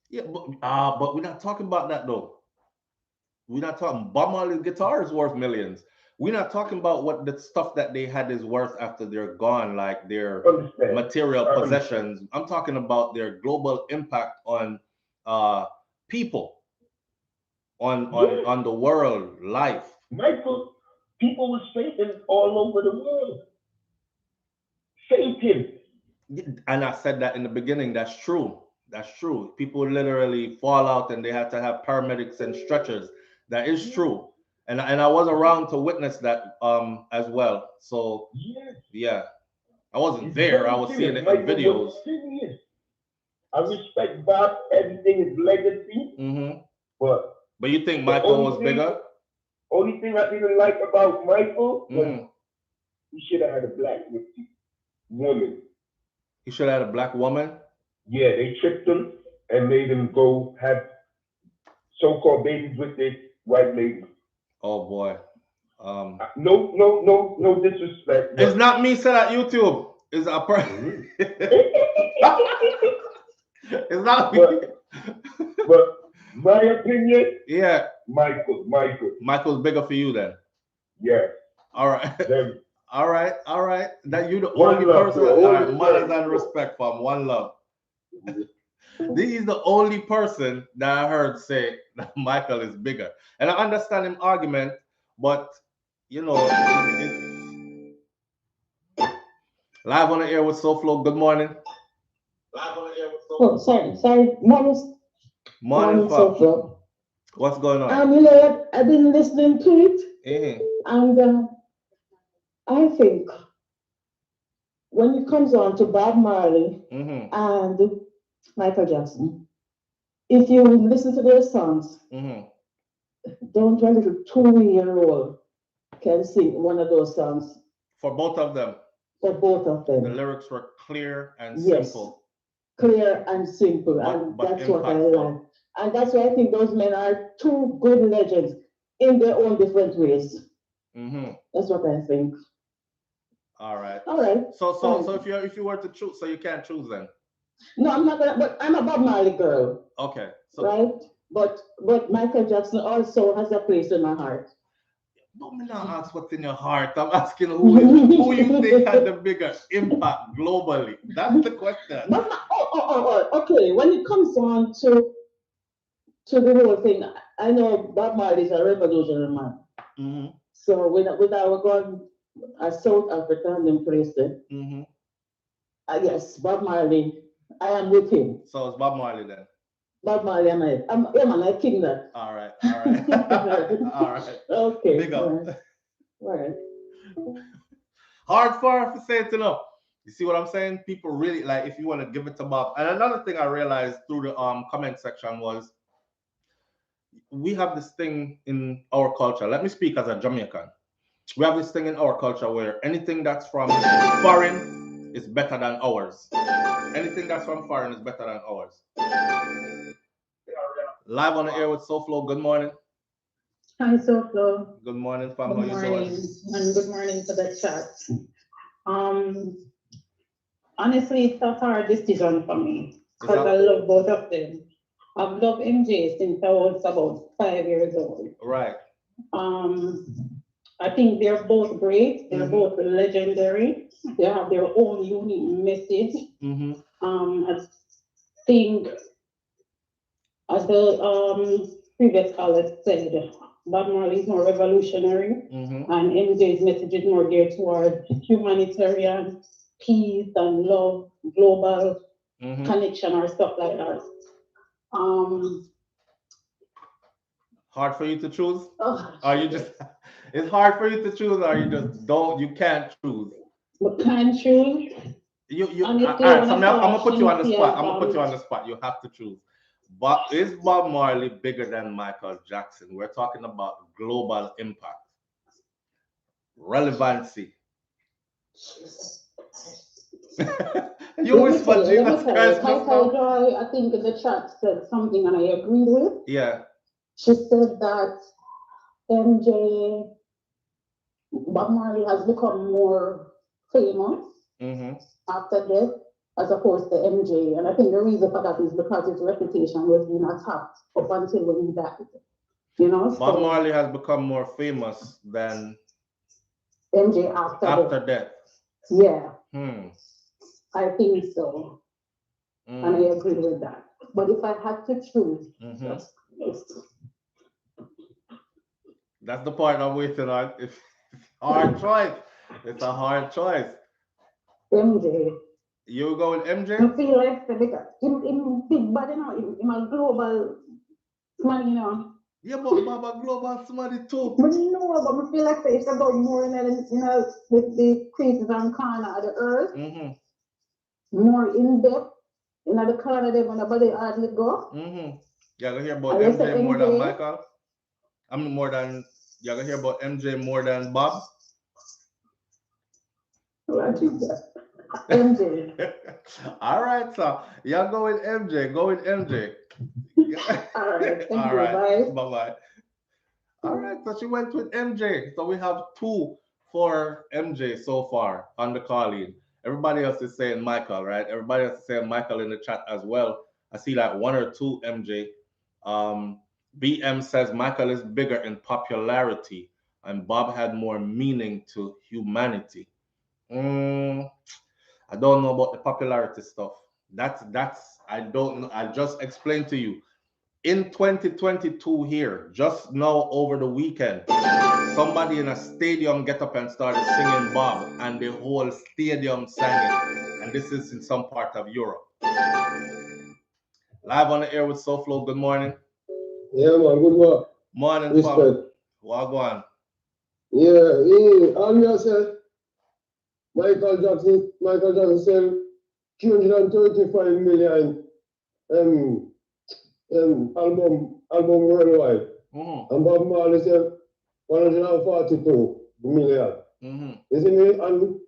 Speaker 1: Yeah, but we're not talking about that though. We're not talking. Bob Marley's guitar is worth millions. We're not talking about what the stuff that they had is worth after they're gone, like their material possessions. I'm talking about their global impact on people, on the world, life.
Speaker 4: Micheal, people were saving all over the world. Saved him.
Speaker 1: And I said that in the beginning. That's true. People literally fall out and they had to have paramedics and stretchers. That is true. And I was around to witness that as well. So yeah. I wasn't there. I was seeing it in videos.
Speaker 4: I respect Bob, everything is legacy. But
Speaker 1: you think Micheal was bigger?
Speaker 4: Only thing I didn't like about Micheal was He should have had a black woman.
Speaker 1: He should have had a black woman.
Speaker 4: Yeah, they tricked him and made him go have so-called babies with their white lady.
Speaker 1: Oh boy.
Speaker 4: No disrespect.
Speaker 1: It's not me said at YouTube. It's a person. It's not me.
Speaker 4: But my opinion.
Speaker 1: Yeah.
Speaker 4: Michael.
Speaker 1: Michael's bigger for you then.
Speaker 4: Yeah.
Speaker 1: All right.
Speaker 4: Then,
Speaker 1: all right. That you the
Speaker 4: one
Speaker 1: only
Speaker 4: love,
Speaker 1: person.
Speaker 4: bro.
Speaker 1: All right, manners and respect from one love. This is the only person that I heard say that Michael is bigger, and I understand him argument, but you know, it's live on the air with SouFLo. Good morning. Live on the air with SouFLo.
Speaker 2: Oh, sorry. Morning, SouFLo.
Speaker 1: What's going on?
Speaker 2: You know what? I've been listening to it, and I think when it comes on to Bob Marley and Micheal Jackson, if you listen to their songs, don't a little 2-year-old can sing one of those songs.
Speaker 1: For both of them.
Speaker 2: For both of them.
Speaker 1: The lyrics were clear and simple.
Speaker 2: Clear and simple, and that's what I like. And that's why I think those men are two good legends in their own different ways. That's what I think.
Speaker 1: All right.
Speaker 2: So
Speaker 1: if you were to choose, so you can't choose then.
Speaker 2: No, I'm not gonna. But I'm a Bob Marley girl.
Speaker 1: Okay. So,
Speaker 2: right. But Micheal Jackson also has a place in my heart.
Speaker 1: Don't me not ask what's in your heart. I'm asking who you think had the bigger impact globally. That's the question.
Speaker 2: But okay. When it comes on to the whole thing, I know Bob Marley is a revolutionary man. So with our going South Africa and them places, yes, Bob Marley, I am with him.
Speaker 1: So it's Bob Marley then.
Speaker 2: Bob Marley, I king that.
Speaker 1: All right. All right.
Speaker 2: Okay.
Speaker 1: Big up.
Speaker 2: All right.
Speaker 1: Hard for her to say it enough. You see what I'm saying? People really like if you want to give it to Bob. And another thing I realized through the comment section was we have this thing in our culture. Let me speak as a Jamaican. We have this thing in our culture where anything that's from foreign is better than ours. Anything that's from foreign is better than ours. Live on the air with SouFLo. Good morning.
Speaker 5: Hi, SouFLo.
Speaker 1: Good morning, fam.
Speaker 5: Good morning, and good morning to the chat. Honestly, it's a hard decision for me because I love both of them. I've loved MJ since I was about 5 years old.
Speaker 1: Right.
Speaker 5: I think they're both great. They're both legendary. They have their own unique message. I think, as the previous caller said, Bob Marley is more revolutionary, and MJ's message is more geared towards humanitarian, peace and love, global connection or stuff like that.
Speaker 1: Hard for you to choose? Are you just? It's hard for you to choose, or you just don't? You can't choose.
Speaker 5: But can't choose.
Speaker 1: All right. So I'm gonna put you on the spot. I'm gonna put you on the spot. You have to choose. But is Bob Marley bigger than Micheal Jackson? We're talking about global impact, relevancy. You whisper, Jesus Christ.
Speaker 5: I think in the chat said something and I agreed with.
Speaker 1: Yeah.
Speaker 5: She said that Bob Marley has become more famous after death as opposed to MJ. And I think the reason for that is because his reputation was being attacked up until when he died. You know?
Speaker 1: Bob Marley has become more famous than
Speaker 5: MJ after
Speaker 1: death.
Speaker 5: Yeah. I think so. And I agree with that. But if I had to choose,
Speaker 1: that's the part I'm waiting on. It's hard choice. It's a hard choice.
Speaker 5: MJ.
Speaker 1: You go with MJ?
Speaker 5: I feel like in big body now, in a global man, you know.
Speaker 1: Yeah, but Baba global somebody too.
Speaker 5: But no, but I feel like it's about more in the creases and corner of the earth. More in depth. In the corner there when nobody hardly go.
Speaker 1: Yeah, I hear about MJ more than Michael. You're gonna hear about MJ more than Bob?
Speaker 5: MJ.
Speaker 1: All right, so yeah, go with MJ. Go with MJ.
Speaker 5: All right. Thank
Speaker 1: All
Speaker 5: you.
Speaker 1: right.
Speaker 5: Bye.
Speaker 1: Bye bye. All right, so she went with MJ. So we have two for MJ so far on the call in. Everybody else is saying Michael, right? Everybody else is saying Michael in the chat as well. I see like one or two MJ. Um, BM says Michael is bigger in popularity and Bob had more meaning to humanity. Mm, I don't know about the popularity stuff. That's I don't know. I just explained to you in 2022 here, just now over the weekend, somebody in a stadium get up and started singing Bob, and the whole stadium sang it. And this is in some part of Europe. Live on the air with SouFLo. Good morning.
Speaker 6: Yeah, man, good morning.
Speaker 1: Morning,
Speaker 6: Respect.
Speaker 1: fam. Wagwan.
Speaker 6: Yeah, I'm yourself. Michael Jackson sell 235 million album worldwide.
Speaker 1: Mm-hmm.
Speaker 6: And Bob Marley sell 142 million.
Speaker 1: Mm-hmm.
Speaker 6: You see me? And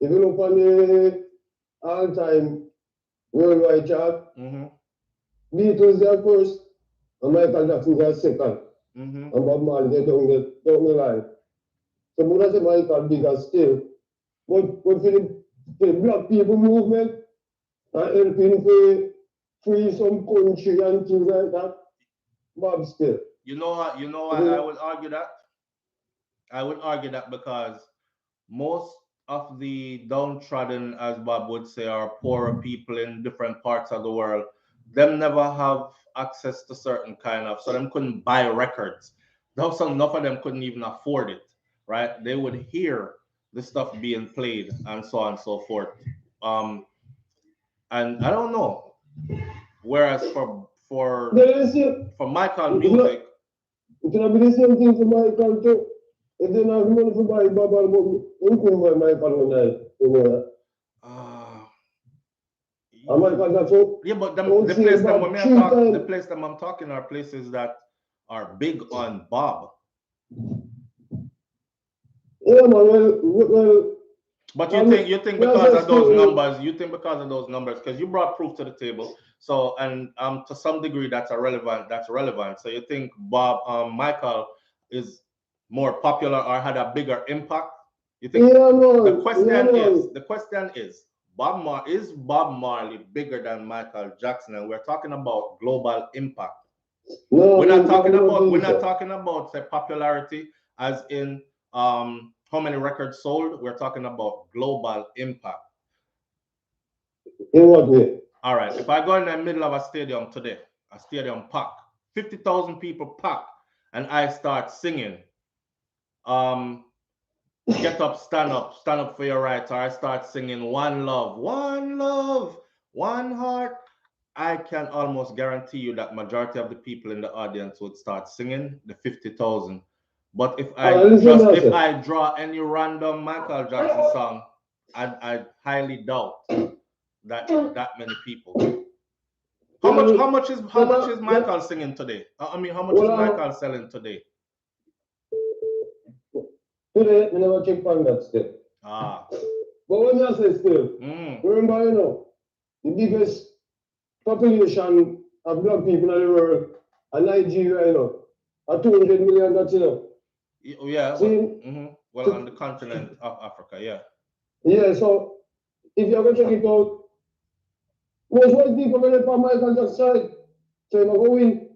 Speaker 6: if you look on the all-time worldwide chart,
Speaker 1: Mm-hmm.
Speaker 6: Beatles are first, and Michael Jackson are second.
Speaker 1: Mm-hmm.
Speaker 6: And Bob Marley they down the line. So I'm not say Michael bigger still. But for the black people movement and helping to free some country and things like that, Bob still.
Speaker 1: You know what? I would argue that. I would argue that because most of the downtrodden, as Bob would say, are poorer people in different parts of the world. Them never have access to certain kind of, so them couldn't buy records. So enough of them couldn't even afford it, right? They would hear the stuff being played and so on and so forth. And I don't know. Whereas for Michael music,
Speaker 6: it cannot be the same thing for Michael too. If they don't have money to buy Bob album, you couldn't buy Michael one night, you know. And Michael Jackson.
Speaker 1: Yeah, but the place them I'm talking are places that are big on Bob.
Speaker 6: Yeah, man. Well,
Speaker 1: but you think because of those numbers, because you brought proof to the table. So and to some degree that's relevant. So you think Michael is more popular or had a bigger impact? You think the question is Bob Marley bigger than Michael Jackson? And we're talking about global impact. We're not talking about say popularity as in how many records sold. We're talking about global impact.
Speaker 6: In what way?
Speaker 1: All right. If I go in the middle of a stadium today, a stadium pack, 50,000 people pack, and I start singing, get up, stand up for your rights, or I start singing one love, one heart, I can almost guarantee you that majority of the people in the audience would start singing the 50,000. But if I draw any random Michael Jackson song, I highly doubt that many people. How much is Michael singing today? I mean, how much is Michael selling today?
Speaker 6: Today, I never check on that still. But when you say still, remember, you know, the biggest population of black people in the world, and Nigeria, you know, are 200 million, that's, you know.
Speaker 1: Yeah, well, on the continent of Africa, yeah.
Speaker 6: Yeah, so if you're going to check it out, most white people are from Michael Jackson side, so you're going to win.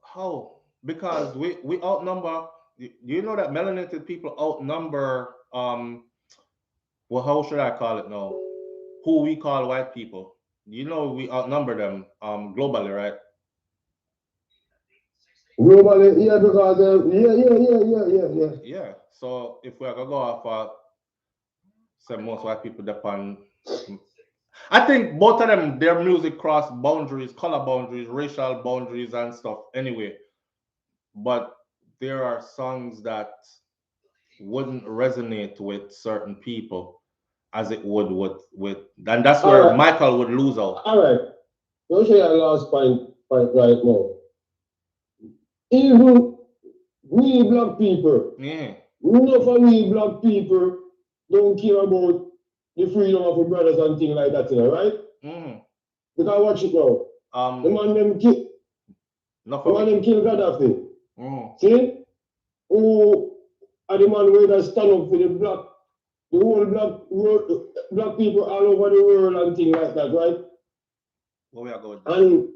Speaker 1: How? Because we outnumber. Do you know that melanated people outnumber? Well, how should I call it now? Who we call white people? You know, we outnumber them globally, right?
Speaker 6: Globally, yeah, because
Speaker 1: yeah. So if we're gonna go off say most white people depend. I think both of them, their music cross boundaries, color boundaries, racial boundaries, and stuff. Anyway, but there are songs that wouldn't resonate with certain people as it would with and that's where Michael would lose out.
Speaker 6: All right. Don't say your last point right now. Even we black people, enough of we black people don't care about the freedom of our brothers and things like that, you know, right? Because watch it now. The man them kill Gaddafi. See? Who are the man where they stand up for the whole black people all over the world and things like that, right?
Speaker 1: Where we are going?
Speaker 6: And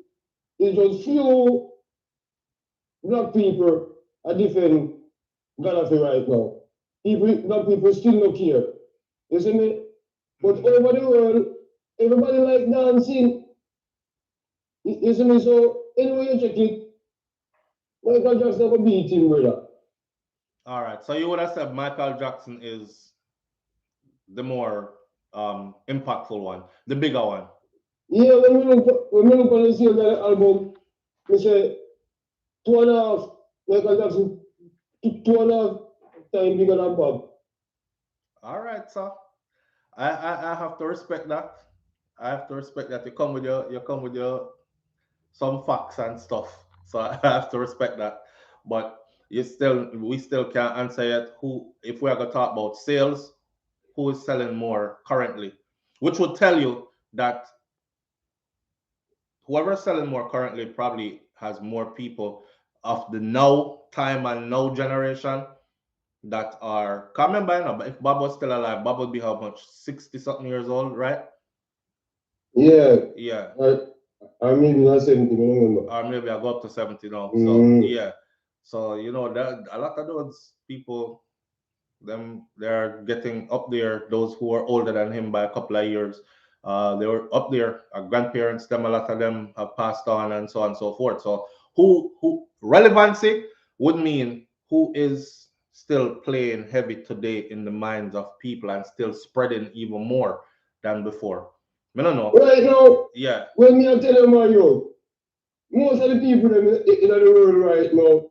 Speaker 6: it's just few black people are defending Gaddafi right now. Black people still don't care. You see me? But over the world, everybody like dancing. You see me? So anyway you check it, Michael Jackson never beat him, brother.
Speaker 1: All right. So you would have said Micheal Jackson is the more impactful one, the bigger one.
Speaker 6: Yeah, when we look on the same album, we say 2.5, Micheal Jackson, 2.5 times bigger than Bob.
Speaker 1: All right, sir. I have to respect that. I have to respect that. You come with your some facts and stuff. So I have to respect that. But we still can't answer yet who, if we are gonna talk about sales, who is selling more currently, which would tell you that whoever's selling more currently probably has more people of the now time and now generation that are coming by now. But if Bob was still alive, Bob would be how much? 60 something years old, right?
Speaker 6: Yeah.
Speaker 1: Yeah.
Speaker 6: Or maybe not 70, I don't remember.
Speaker 1: Or maybe I go up to 70 now. So yeah. So you know that a lot of those people, they're getting up there, those who are older than him by a couple of years. They were up there. Our grandparents, them, a lot of them have passed on and so on and so forth. So who relevancy would mean who is still playing heavy today in the minds of people and still spreading even more than before. I don't know.
Speaker 6: Right now,
Speaker 1: yeah.
Speaker 6: When me I tell you, Mario, most of the people in the world right now,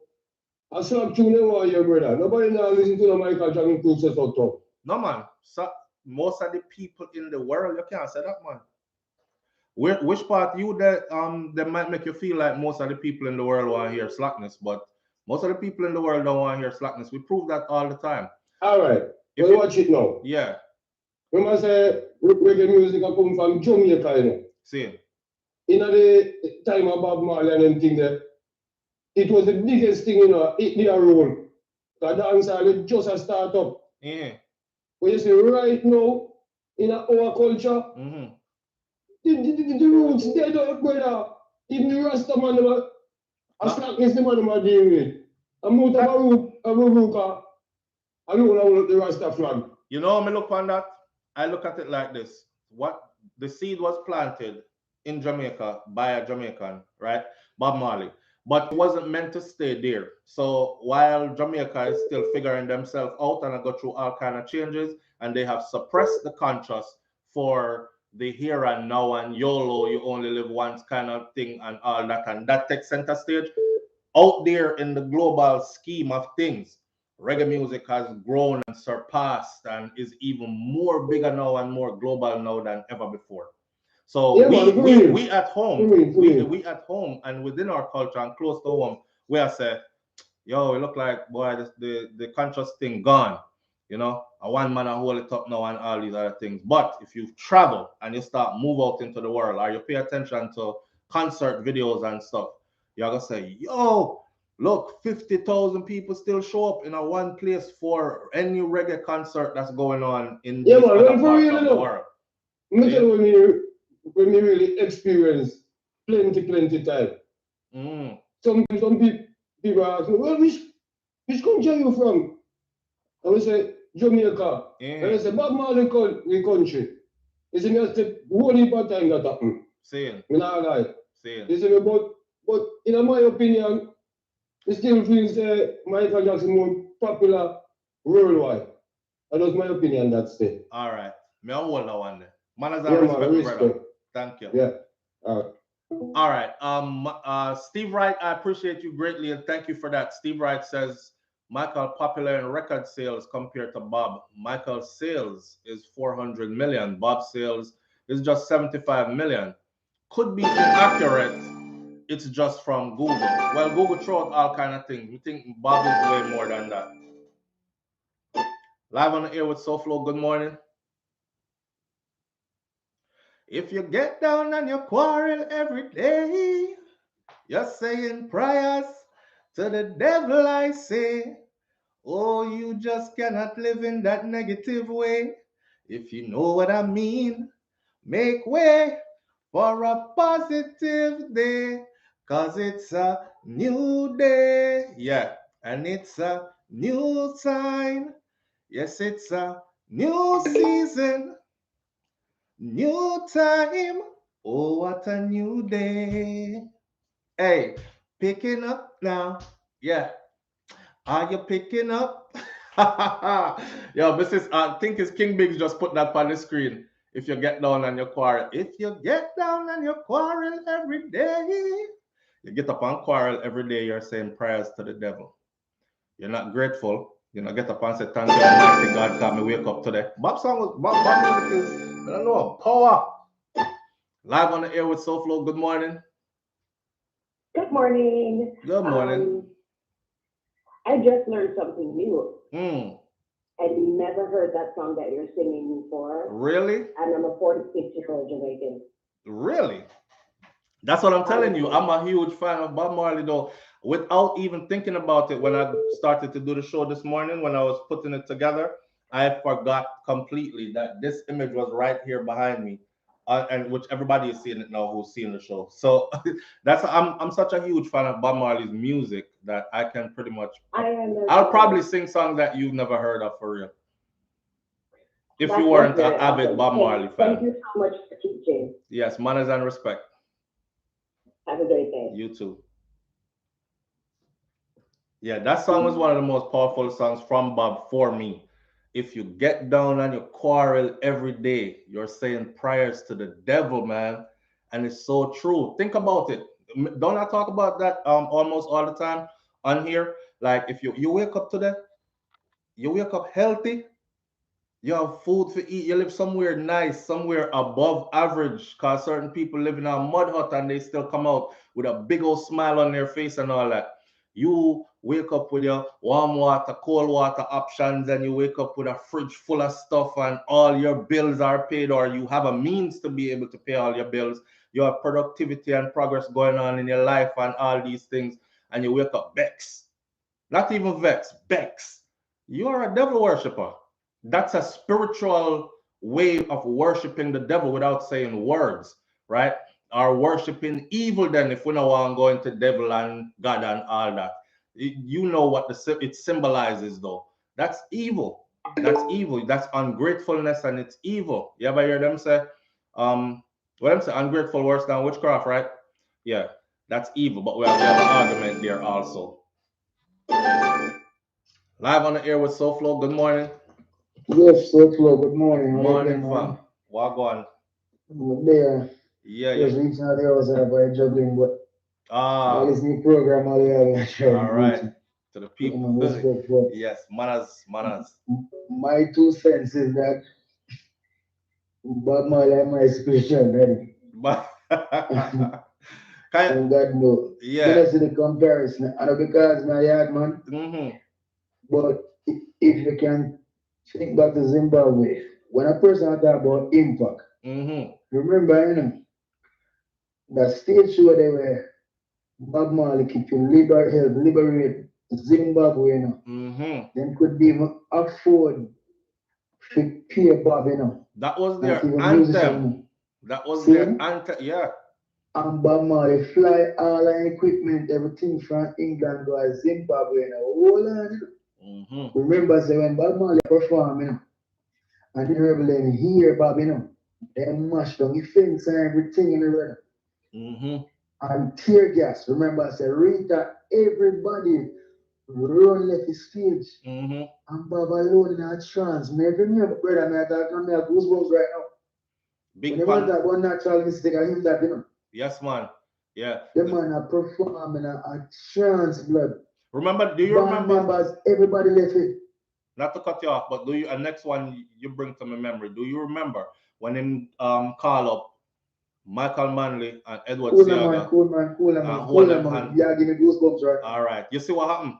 Speaker 6: I slap tune them all your brother. Nobody now listen to the Micheal Jackson tune say so tough.
Speaker 1: No man. So most of the people in the world, you can't say that, man. Which part you that might make you feel like most of the people in the world want to hear slackness, but most of the people in the world don't want to hear slackness. We prove that all the time.
Speaker 6: All right. If you watch it now.
Speaker 1: Yeah.
Speaker 6: When I say reggae music come from Jamaica, you know.
Speaker 1: See.
Speaker 6: In the time of Bob Marley and everything there, it was the biggest thing, you know, it did a role. The dancehall just a start up.
Speaker 1: Yeah.
Speaker 6: But you see right now, in our culture, the roots dead out, brother. Even the Rasta man, a slackness the man are dealing with. I'm out of a Ruka, I don't know the Rasta flag.
Speaker 1: You know, me look on that. I look at it like this. What the seed was planted in Jamaica by a Jamaican, right? Bob Marley. But it wasn't meant to stay there. So while Jamaica is still figuring themselves out and I go through all kind of changes, and they have suppressed the conscious for the here and now and YOLO, you only live once kind of thing and all that, and that takes center stage. Out there in the global scheme of things, reggae music has grown and surpassed and is even more bigger now and more global now than ever before. So yeah, we at home, we at home and within our culture and close to home, we are say, yo, it look like boy, the conscious thing gone. You know, a one man and hold it up now and all these other things. But if you travel and you start move out into the world or you pay attention to concert videos and stuff, you're gonna say, yo, look, 50,000 people still show up in a one place for any reggae concert that's going on in these other parts of the world.
Speaker 6: Let me tell you when we really experience plenty time. Some people ask me, well, which country are you from? I will say, Jamaica. And I say, Bob Marley country. You see, I say, one heap of time that happened.
Speaker 1: Same.
Speaker 6: I'm not lie.
Speaker 1: Same.
Speaker 6: You see, but in my opinion, I still feel Micheal Jackson more popular worldwide. That's my opinion, that's it.
Speaker 1: All right. Me I hold that one there. Man, as I respect, brother. Thank you.
Speaker 6: Yeah.
Speaker 1: All right. Steve Wright, I appreciate you greatly and thank you for that. Steve Wright says, Micheal popular in record sales compared to Bob. Micheal's sales is 400 million. Bob's sales is just 75 million. Could be inaccurate. It's just from Google. Well, Google throw out all kind of things. We think Bob is way more than that. Live on the air with SouFLo. Good morning. If you get down and you quarrel every day, you're saying prayers to the devil, I say. Oh, you just cannot live in that negative way. If you know what I mean, make way for a positive day, 'cause it's a new day. Yeah, and it's a new time. Yes, it's a new season, new time. Oh, what a new day. Hey, picking up now. Yeah. Are you picking up? Yo, I think it's King Biggs just put that on the screen. If you get down and you quarrel. If you get down and you quarrel every day. You get up and quarrel every day, you're saying prayers to the devil. You're not grateful. You know, get up and say, thank you, Almighty God, got me wake up today. Bob music is, I don't know, power. Live on the air with SouFLo. Good morning.
Speaker 7: Good morning.
Speaker 1: Good morning.
Speaker 7: I just learned something new. I never heard that song that you're singing before.
Speaker 1: Really?
Speaker 7: And I'm a 46-year-old Jamaican.
Speaker 1: Really? That's what I'm telling you. I'm a huge fan of Bob Marley, though. Without even thinking about it, when I started to do the show this morning, when I was putting it together, I forgot completely that this image was right here behind me, and which everybody is seeing it now who's seeing the show. So I'm such a huge fan of Bob Marley's music that I can pretty much. I'll probably sing songs that you've never heard of for real. If you weren't an avid Bob Marley fan.
Speaker 7: Thank you so much for teaching.
Speaker 1: Yes, manners and respect.
Speaker 7: Have a great day.
Speaker 1: You too. Yeah, that song was one of the most powerful songs from Bob for me. If you get down and you quarrel every day, you're saying prayers to the devil, man. And it's so true. Think about it. Don't I talk about that almost all the time on here? Like if you wake up today, you wake up healthy, you have food to eat, you live somewhere nice, somewhere above average, because certain people live in a mud hut and they still come out with a big old smile on their face and all that. You wake up with your warm water, cold water options, and you wake up with a fridge full of stuff and all your bills are paid, or you have a means to be able to pay all your bills. You have productivity and progress going on in your life and all these things, and you wake up vexed. Not even vexed, vexed. You're a devil worshiper. That's a spiritual way of worshiping the devil without saying words, right? Or worshiping evil then if we don't want to go into devil and God and all that. You know what it symbolizes though. That's evil. That's evil. That's ungratefulness and it's evil. You ever hear them say, what them say, ungrateful worse than witchcraft, right? Yeah, that's evil. But we have an argument there also. Live on the air with SouFLo. Good morning.
Speaker 8: Yes, SouFLo. Good morning.
Speaker 1: Morning, fam. Walk on.
Speaker 8: There.
Speaker 1: Yeah,
Speaker 8: just reaching out the house by juggling, but I listen to the program all the
Speaker 1: all right. To the people. Yes, manners.
Speaker 8: My 2 cents is that Bob Marley and my spiritual daddy. And God know.
Speaker 1: Yeah.
Speaker 8: Let's see the comparison. I know because my yard man. But if you can think back to Zimbabwe, when a person talk about impact, remember, you know, that stage show they were Bob Marley keep you liberate Zimbabwe, you know. Them could be even afford to pay Bob, you know.
Speaker 1: That was their anthem. That was their anthem, yeah.
Speaker 8: And Bob Marley fly all the equipment, everything from England go to Zimbabwe, you know. Hold on, you know. Remember, say when Bob Marley perform, you know, and the rebel hear Bob, you know, they mash down the fence and everything in the weather. And tear gas. Remember, I said, Rita, everybody run left the stage. And Bob alone in a trance. Me remember, brother, me I have goosebumps right now.
Speaker 1: Big
Speaker 8: when
Speaker 1: fan.
Speaker 8: That one natural mistake, I him that, you know.
Speaker 1: Yes, man. Yeah.
Speaker 8: The man are performing a trance, blood.
Speaker 1: Remember, do you remember?
Speaker 8: Members, everybody left it.
Speaker 1: Not to cut you off, but the next one you bring to my memory. Do you remember when him call up Micheal Manley and Edward Seaga?
Speaker 8: Cool man. Yeah, give me goosebumps, right?
Speaker 1: All right. You see what happened?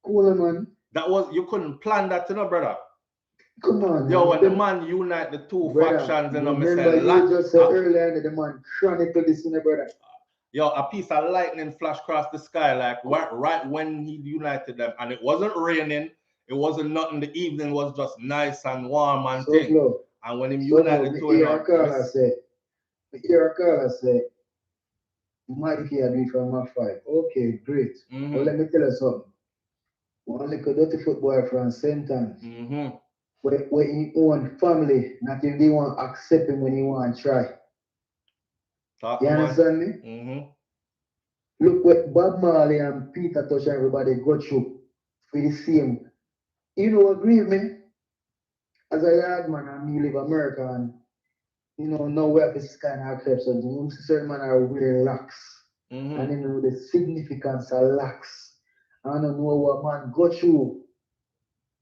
Speaker 8: Cool man.
Speaker 1: That was, you couldn't plan that, you know, brother.
Speaker 8: Come on.
Speaker 1: Yo, when the man unite the two factions, you know,
Speaker 8: remember you just said earlier, the man chronicle this, you know, brother.
Speaker 1: Yo, a piece of lightning flashed across the sky, like right when he united them, and it wasn't raining, it wasn't nothing. The evening was just nice and warm and thing. And when he united the two,
Speaker 8: I said, Mikey had me from my fight. Okay, great. Well, let me tell you something. One little dirty football from St. Anne's. Where he own family, not if they want to accept him when he want to try. You understand me? Look what Bob Marley and Peter Tosh and everybody go through for the same. You know what grieve me? As a yard man, and me live America, and you know, now we have this kind of acceptance. You see certain man are wearing locks. And you know the significance of locks. I don't know what man go through.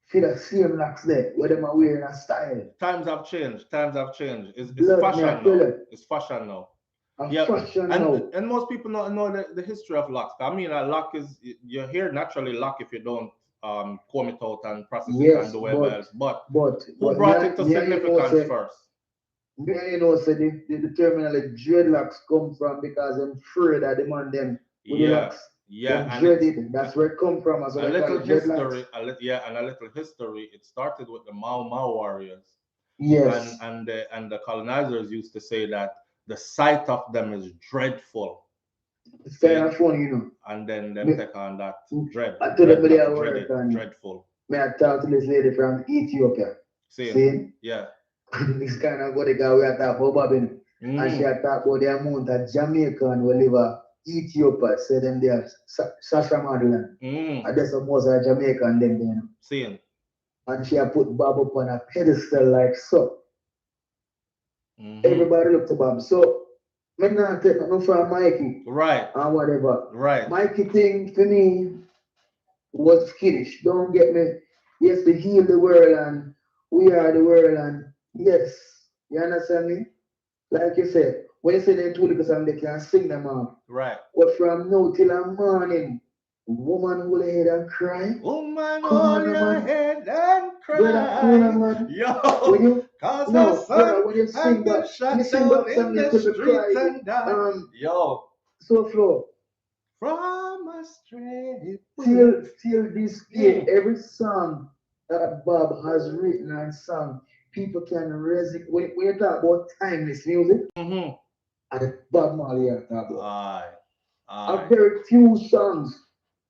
Speaker 8: Feel the same locks there, where them are wearing a style.
Speaker 1: Times have changed. It's fashion now. It's fashion now.
Speaker 8: Fashion now.
Speaker 1: And most people don't know the history of locks. I mean, a lock is, you hear naturally lock if you don't comb it out and process it and do whatever else. But who brought it to significance first?
Speaker 8: You know, so the terminology dreadlocks come from because I'm afraid that the man them with the locks.
Speaker 1: Yeah,
Speaker 8: dreaded. That's where it come from.
Speaker 1: A little history, and a little history. It started with the Mau warriors.
Speaker 8: Yes.
Speaker 1: And the colonizers used to say that the sight of them is dreadful.
Speaker 8: It's kind of funny, you know.
Speaker 1: And then them take on that dread.
Speaker 8: I tell them
Speaker 1: dreadful.
Speaker 8: May I talk to this lady from Ethiopia?
Speaker 1: See? Yeah.
Speaker 8: This kind of what the guy we are talking about, Bobbin. And she had talked about the amount of Jamaican who live Ethiopia, say them they are Sasha Madeline. And there's some most of Jamaican them, you know.
Speaker 1: See.
Speaker 8: And she had put Bob up on a pedestal like so. Everybody looked to Bob. So, I'm not taking no from Mikey.
Speaker 1: Right.
Speaker 8: And whatever.
Speaker 1: Right.
Speaker 8: Mikey thing for me was skittish. Don't get me. Yes, to heal the world and we are the world and yes. You understand me? Like you said, when you say they two little songs, they can sing them out.
Speaker 1: Right.
Speaker 8: But from now till the morning, woman hold her head and cry.
Speaker 1: Woman hold your head and cry.
Speaker 8: Man.
Speaker 1: Yo, cause the sun
Speaker 8: when you sing
Speaker 1: been shut down in the streets and died. Yo.
Speaker 8: SouFLo.
Speaker 1: From a stray.
Speaker 8: Till this day, every song that Bob has written and sung, people can resonate. When you talk about timeless music, and Bob Marley talk about. A very few songs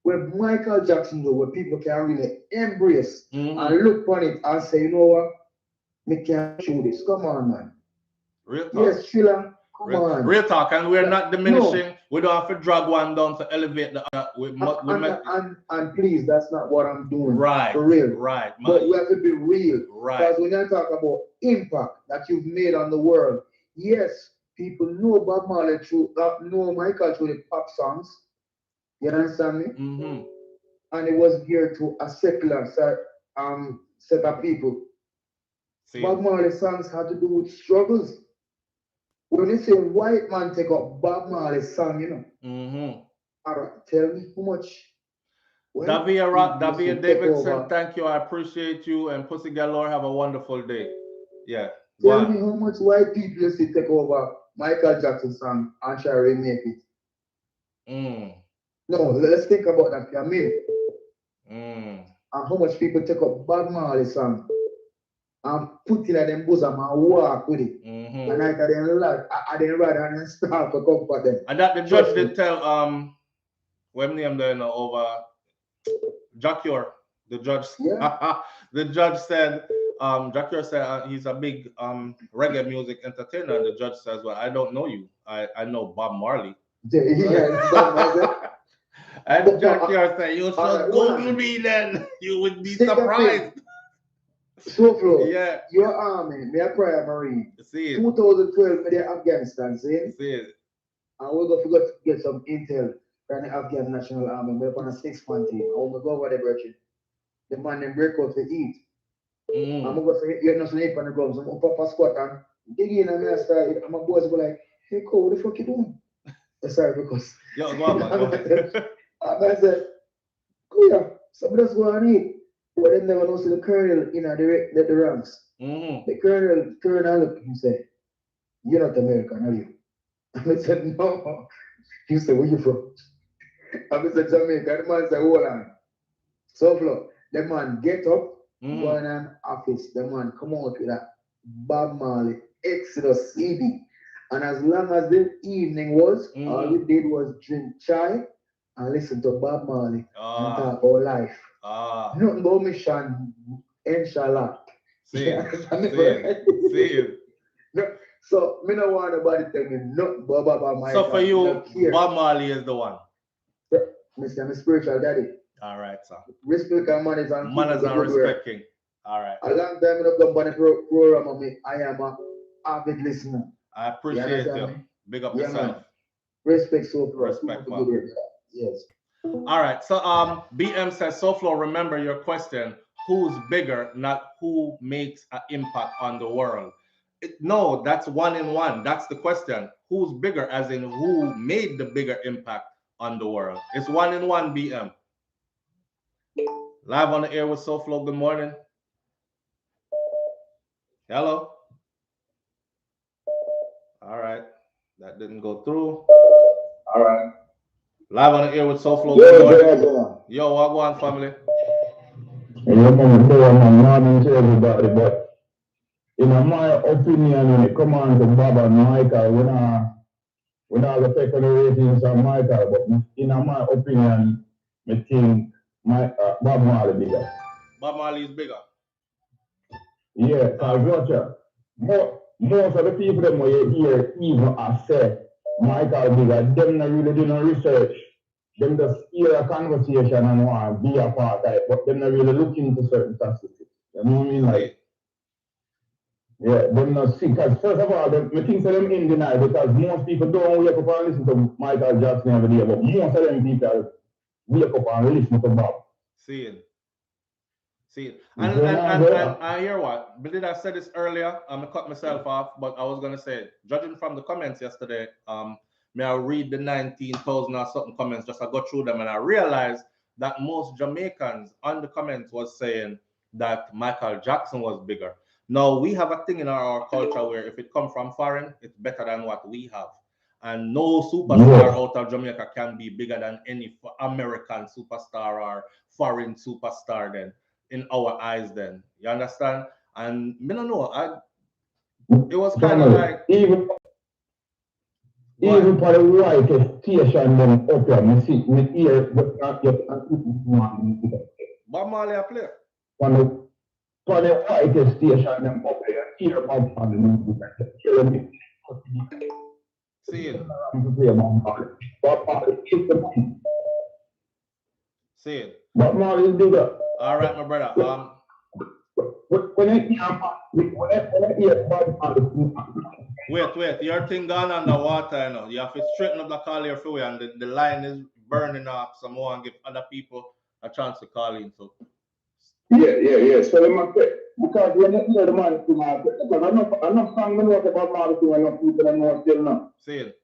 Speaker 8: where Micheal Jackson do, where people can really embrace and look on it and say, you know what, me can't do this. Come on, man.
Speaker 1: Real talk.
Speaker 8: Yes, Sheila. Come on.
Speaker 1: Real talk, and we're not diminishing. No. We don't have to drag one down to elevate the other.
Speaker 8: And please, that's not what I'm doing.
Speaker 1: Right.
Speaker 8: For real.
Speaker 1: Right.
Speaker 8: But we have to be real.
Speaker 1: Right.
Speaker 8: Because when I talk about impact that you've made on the world, yes, people know Bob Marley through, know Micheal through the pop songs. You understand me? And it was geared to a secular set of people. Bob Marley songs had to do with struggles. When you say white man take up Bob Marley's song, you know. All right, tell me how much.
Speaker 1: Davia Davidson, thank you. I appreciate you. And Pussy Galore, have a wonderful day. Yeah.
Speaker 8: Tell me how much white people you see take over Micheal Jackson's song and try to remake it. No, let's think about that for a minute. And how much people take up Bob Marley's song and put it in them bosom and walk with it. And I didn't rather than start to comfort them.
Speaker 1: And that the judge did tell when name there over Jacure, the judge. Yeah. The judge said Jacure said he's a big reggae music entertainer, and the judge says, well, I don't know you. I know Bob Marley.
Speaker 8: Yeah, Bob Marley.
Speaker 1: And Jacure said, you should Google me then. You would be surprised.
Speaker 8: SouFLo,
Speaker 1: yeah,
Speaker 8: your army, me a prayer Marine.
Speaker 1: See it.
Speaker 8: 2012, me there Afghanistan, see?
Speaker 1: See it.
Speaker 8: And we're going to get some intel from the Afghan National Army. We're on a 6-man team. And we're going to go over the virgin. The man then break out to eat. And I'm going to say, you're not sleep on the ground. So I'm up a squat and dig in and I start. And my boys go like, hey, Cole, what the fuck you doing? Sorry, because.
Speaker 1: Yo, go on, man.
Speaker 8: And I said, go here. Somebody else go and eat. But they never know see the colonel in the ranks. The colonel turned and looked and said, "You're not American, are you?" And I said, "No." He said, "Where you from?" And I said, "Jamaica." The man said, "Hold on." SouFLo, the man get up, go in an office, the man come out with a Bob Marley Exodus CD. And as long as the evening was, all we did was drink chai and listen to Bob Marley and talk about life. Nothing about mission, inshallah.
Speaker 1: See it.
Speaker 8: No, so, me no want nobody tell me nothing about Bob Marley.
Speaker 1: So for you, Bob Marley is the one.
Speaker 8: Mr. I'm spiritual daddy.
Speaker 1: All right, sir.
Speaker 8: Respect and manners and
Speaker 1: respect king. All right.
Speaker 8: A long time I come on the program of me. I am an avid listener.
Speaker 1: I appreciate you. Big up yourself.
Speaker 8: Man. Respect SouFLo.
Speaker 1: Respect, man.
Speaker 8: Yes.
Speaker 1: All right. So BM says, SouFLo, remember your question. Who's bigger, not who makes an impact on the world? No, that's 1 in 1. That's the question. Who's bigger, as in who made the bigger impact on the world? It's 1 in 1, BM. Live on the air with SouFLo. Good morning. Hello. All right. That didn't go through.
Speaker 9: All right.
Speaker 1: Live on the air with SouFLo. Good morning. Yo, what go on, family?
Speaker 9: I'm morning to everybody, but in my opinion, when it comes on to Bob and Micheal, we're not going to take on the ratings of Micheal, but in my opinion, I think Bob Marley bigger.
Speaker 1: Bob Marley is bigger.
Speaker 9: Yeah, because watch most of the people that you hear even say Micheal bigger, them not really do no research. Them just hear a conversation and want to be a part of it, but them not really look into certain statistics. You know what I mean? Like, yeah, them not see. Because first of all, I think them in denial because most people don't wake up and listen to Micheal Jackson every day, but most of them people wake up and listen to Bob.
Speaker 1: See it. And I hear what? But did I say this earlier? I cut myself off, but I was gonna say, judging from the comments yesterday, may I read the 19,000 or something comments, just I got through them and I realized that most Jamaicans on the comments was saying that Micheal Jackson was bigger. Now we have a thing in our culture where if it comes from foreign, it's better than what we have. And no superstar out of Jamaica can be bigger than any American superstar or foreign superstar then, in our eyes then. You understand? And I don't know, it was kind of like...
Speaker 9: Even for the white station, them up here, I see, me hear, but not yet,
Speaker 1: Bob Marley a player.
Speaker 9: For the white station, them up here, hear Bob Marley,
Speaker 1: see it.
Speaker 9: Bob Marley is the man.
Speaker 1: See it.
Speaker 9: Bob Marley is bigger.
Speaker 1: All right, my brother.
Speaker 9: When I hear Bob Marley,
Speaker 1: wait, your thing gone underwater, you know. You have to straighten up the call here for you, and the line is burning off. So more and give other people a chance to call in. So
Speaker 9: yeah. So let me say, because when you hear the man to my because I'm not song know what about Marley to enough people and know still now.
Speaker 1: See it.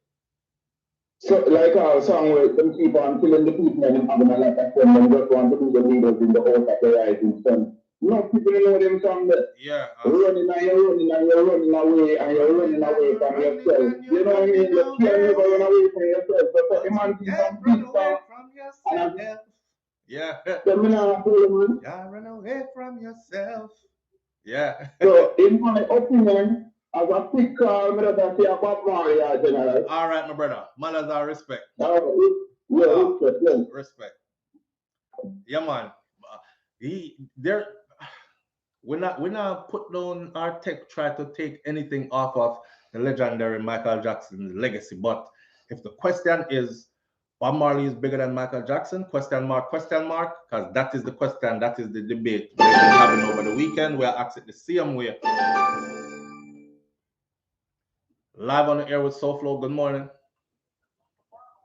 Speaker 9: So like our song where them keep on killing the people and them having a lot of fun and just want to be the leaders in the whole of the rising sun. No people know them song there.
Speaker 1: Yeah.
Speaker 9: Running and you're running away and you're running away from yourself. You know what I mean? You can't never run away from yourself. So put the man keep on big song.
Speaker 1: Yeah.
Speaker 9: Yeah,
Speaker 1: run away from yourself. Yeah.
Speaker 9: So in my opinion, as a quick call, I'm going to say about Marley general.
Speaker 1: All right, my brother. Manners are respect. Respect. Yeah, man. We're not put down our try to take anything off of the legendary Micheal Jackson's legacy. But if the question is Bob Marley is bigger than Micheal Jackson, question mark, because that is the question, that is the debate we've been having over the weekend. We're asking the same way. Live on the air with SouFLo. Good morning.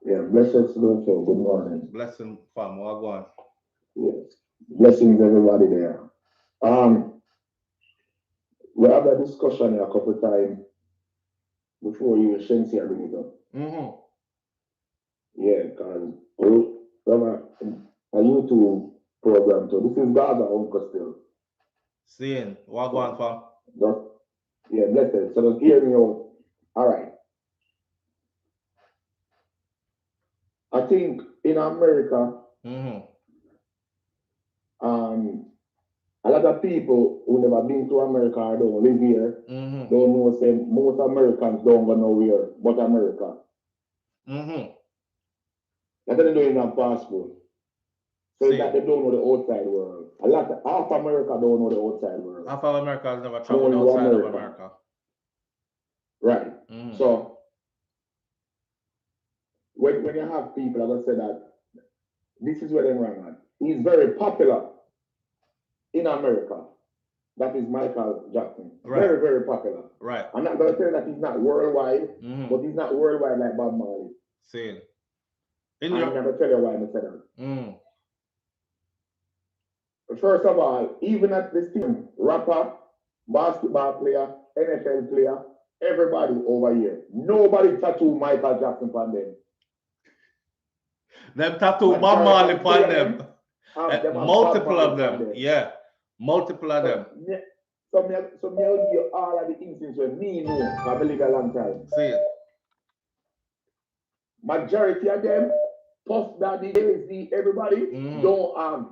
Speaker 9: Yeah, blessings to the show. Good morning.
Speaker 1: Blessing, fam. What go on?
Speaker 9: Yes. Blessings everybody there. We had a discussion a couple of times before you Shensi bring it up. Yeah, because from a YouTube program too. This is Gaza Uncle still.
Speaker 1: Seeing. What go on, fam?
Speaker 9: Yeah, blessed. So just hear me out. All right. I think in America, a lot of people who never been to America or don't live here don't know, say most Americans don't go nowhere but America. That's what they don't have passport. So that they don't know the outside world. Half America don't know the outside world.
Speaker 1: Half of America has never traveled outside of America.
Speaker 9: Right. So when you have people, I'm gonna say that this is where they're wrong at. He's very popular in America. That is Micheal Jackson. Right. Very, very popular.
Speaker 1: Right.
Speaker 9: I'm not gonna say that he's not worldwide, but he's not worldwide like Bob Marley.
Speaker 1: See.
Speaker 9: I'm gonna tell you why I said that. First of all, even at this team, rapper, basketball player, NFL player, everybody over here, nobody tattoo Micheal Jackson on them.
Speaker 1: Them tattoo Bob Marley on them. Multiple of them. Yeah. Multiple of them.
Speaker 9: So me give you all of the instances where me know I believe a long time.
Speaker 1: See it.
Speaker 9: Majority of them, Puff Daddy, Jay-Z, everybody don't have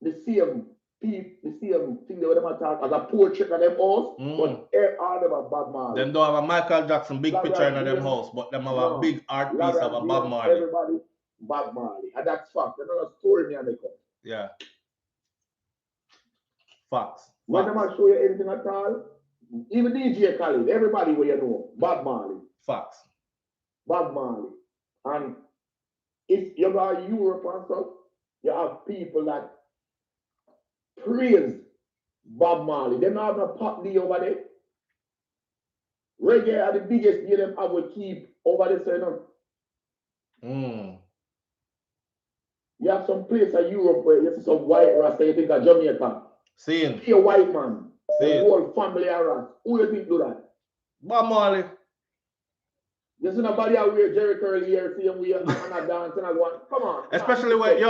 Speaker 9: the same thing they would have talk as a portrait of them house, but all of them are Bob Marley.
Speaker 1: Them don't have a Micheal Jackson big picture in them house, but them have a big art piece of a Bob Marley.
Speaker 9: Everybody Bob Marley. And that's fact. They're not a story me and make up.
Speaker 1: Yeah. Facts.
Speaker 9: When I'm not show you anything at all, even DJ Khaled, everybody where you know, Bob Marley.
Speaker 1: Facts.
Speaker 9: Bob Marley. And if you go to Europe and stuff, you have people that praise Bob Marley. They don't have no pop D over there. Reggae are the biggest year them I would keep over there, so you know. You have some place in Europe where you see some white rasta, you think of Jamaica.
Speaker 1: Seeing.
Speaker 9: See a white man. The whole family around. Who you think do that?
Speaker 1: Bob Marley.
Speaker 9: You see nobody out wear Jerry Curly here, see him wear and a dance and I go, come on.
Speaker 1: Especially when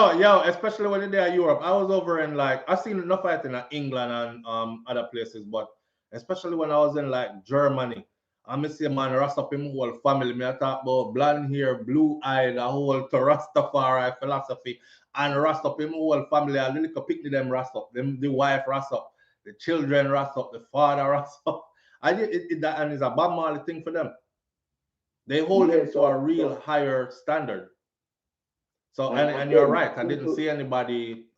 Speaker 1: especially when they're in Europe. I was over in I've seen enough fighting in England and other places, but especially when I was in Germany. I see a man rest up him whole family. Me I talk about blonde hair, blue eyed, a whole to Rastafari philosophy, and rest up him whole family. A little picnic them rest up. Them the wife rest up, the children rest up, the father rest up. And it's a Bob Marley thing for them. They hold him to a real higher standard. So and you're right. I didn't see anybody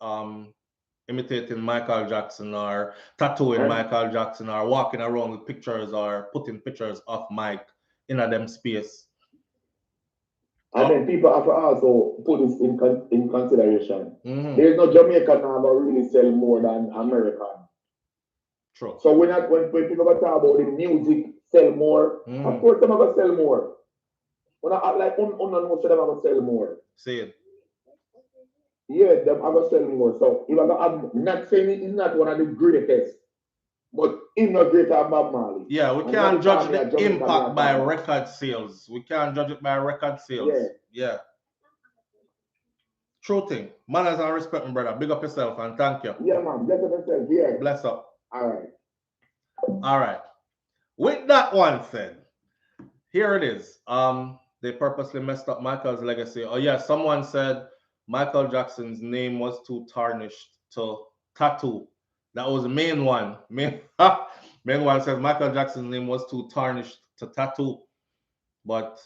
Speaker 1: imitating Micheal Jackson or tattooing Micheal Jackson or walking around with pictures or putting pictures of Mike in a them space.
Speaker 9: And then people have to also put this in consideration. There's no Jamaican now that really sell more than American.
Speaker 1: True.
Speaker 9: So when people talk about the music sell more, of course them are going to sell more. When I act like unknown, them are going to sell more.
Speaker 1: See it.
Speaker 9: Yeah, them are going to sell more. So if I'm not saying it is not one of the greatest, but it's not greater than Bob Marley.
Speaker 1: Yeah, we can't judge the impact by record sales. We can't judge it by record sales. Yeah. True thing. Manners and respect, my brother. Big up yourself and thank you.
Speaker 9: Yeah, man. Bless up yourself. Yeah.
Speaker 1: Bless up.
Speaker 9: All right.
Speaker 1: With that one said, here it is. They purposely messed up Michael's legacy. Oh yeah, someone said Micheal Jackson's name was too tarnished to tattoo. That was the main one. Main one says Micheal Jackson's name was too tarnished to tattoo. But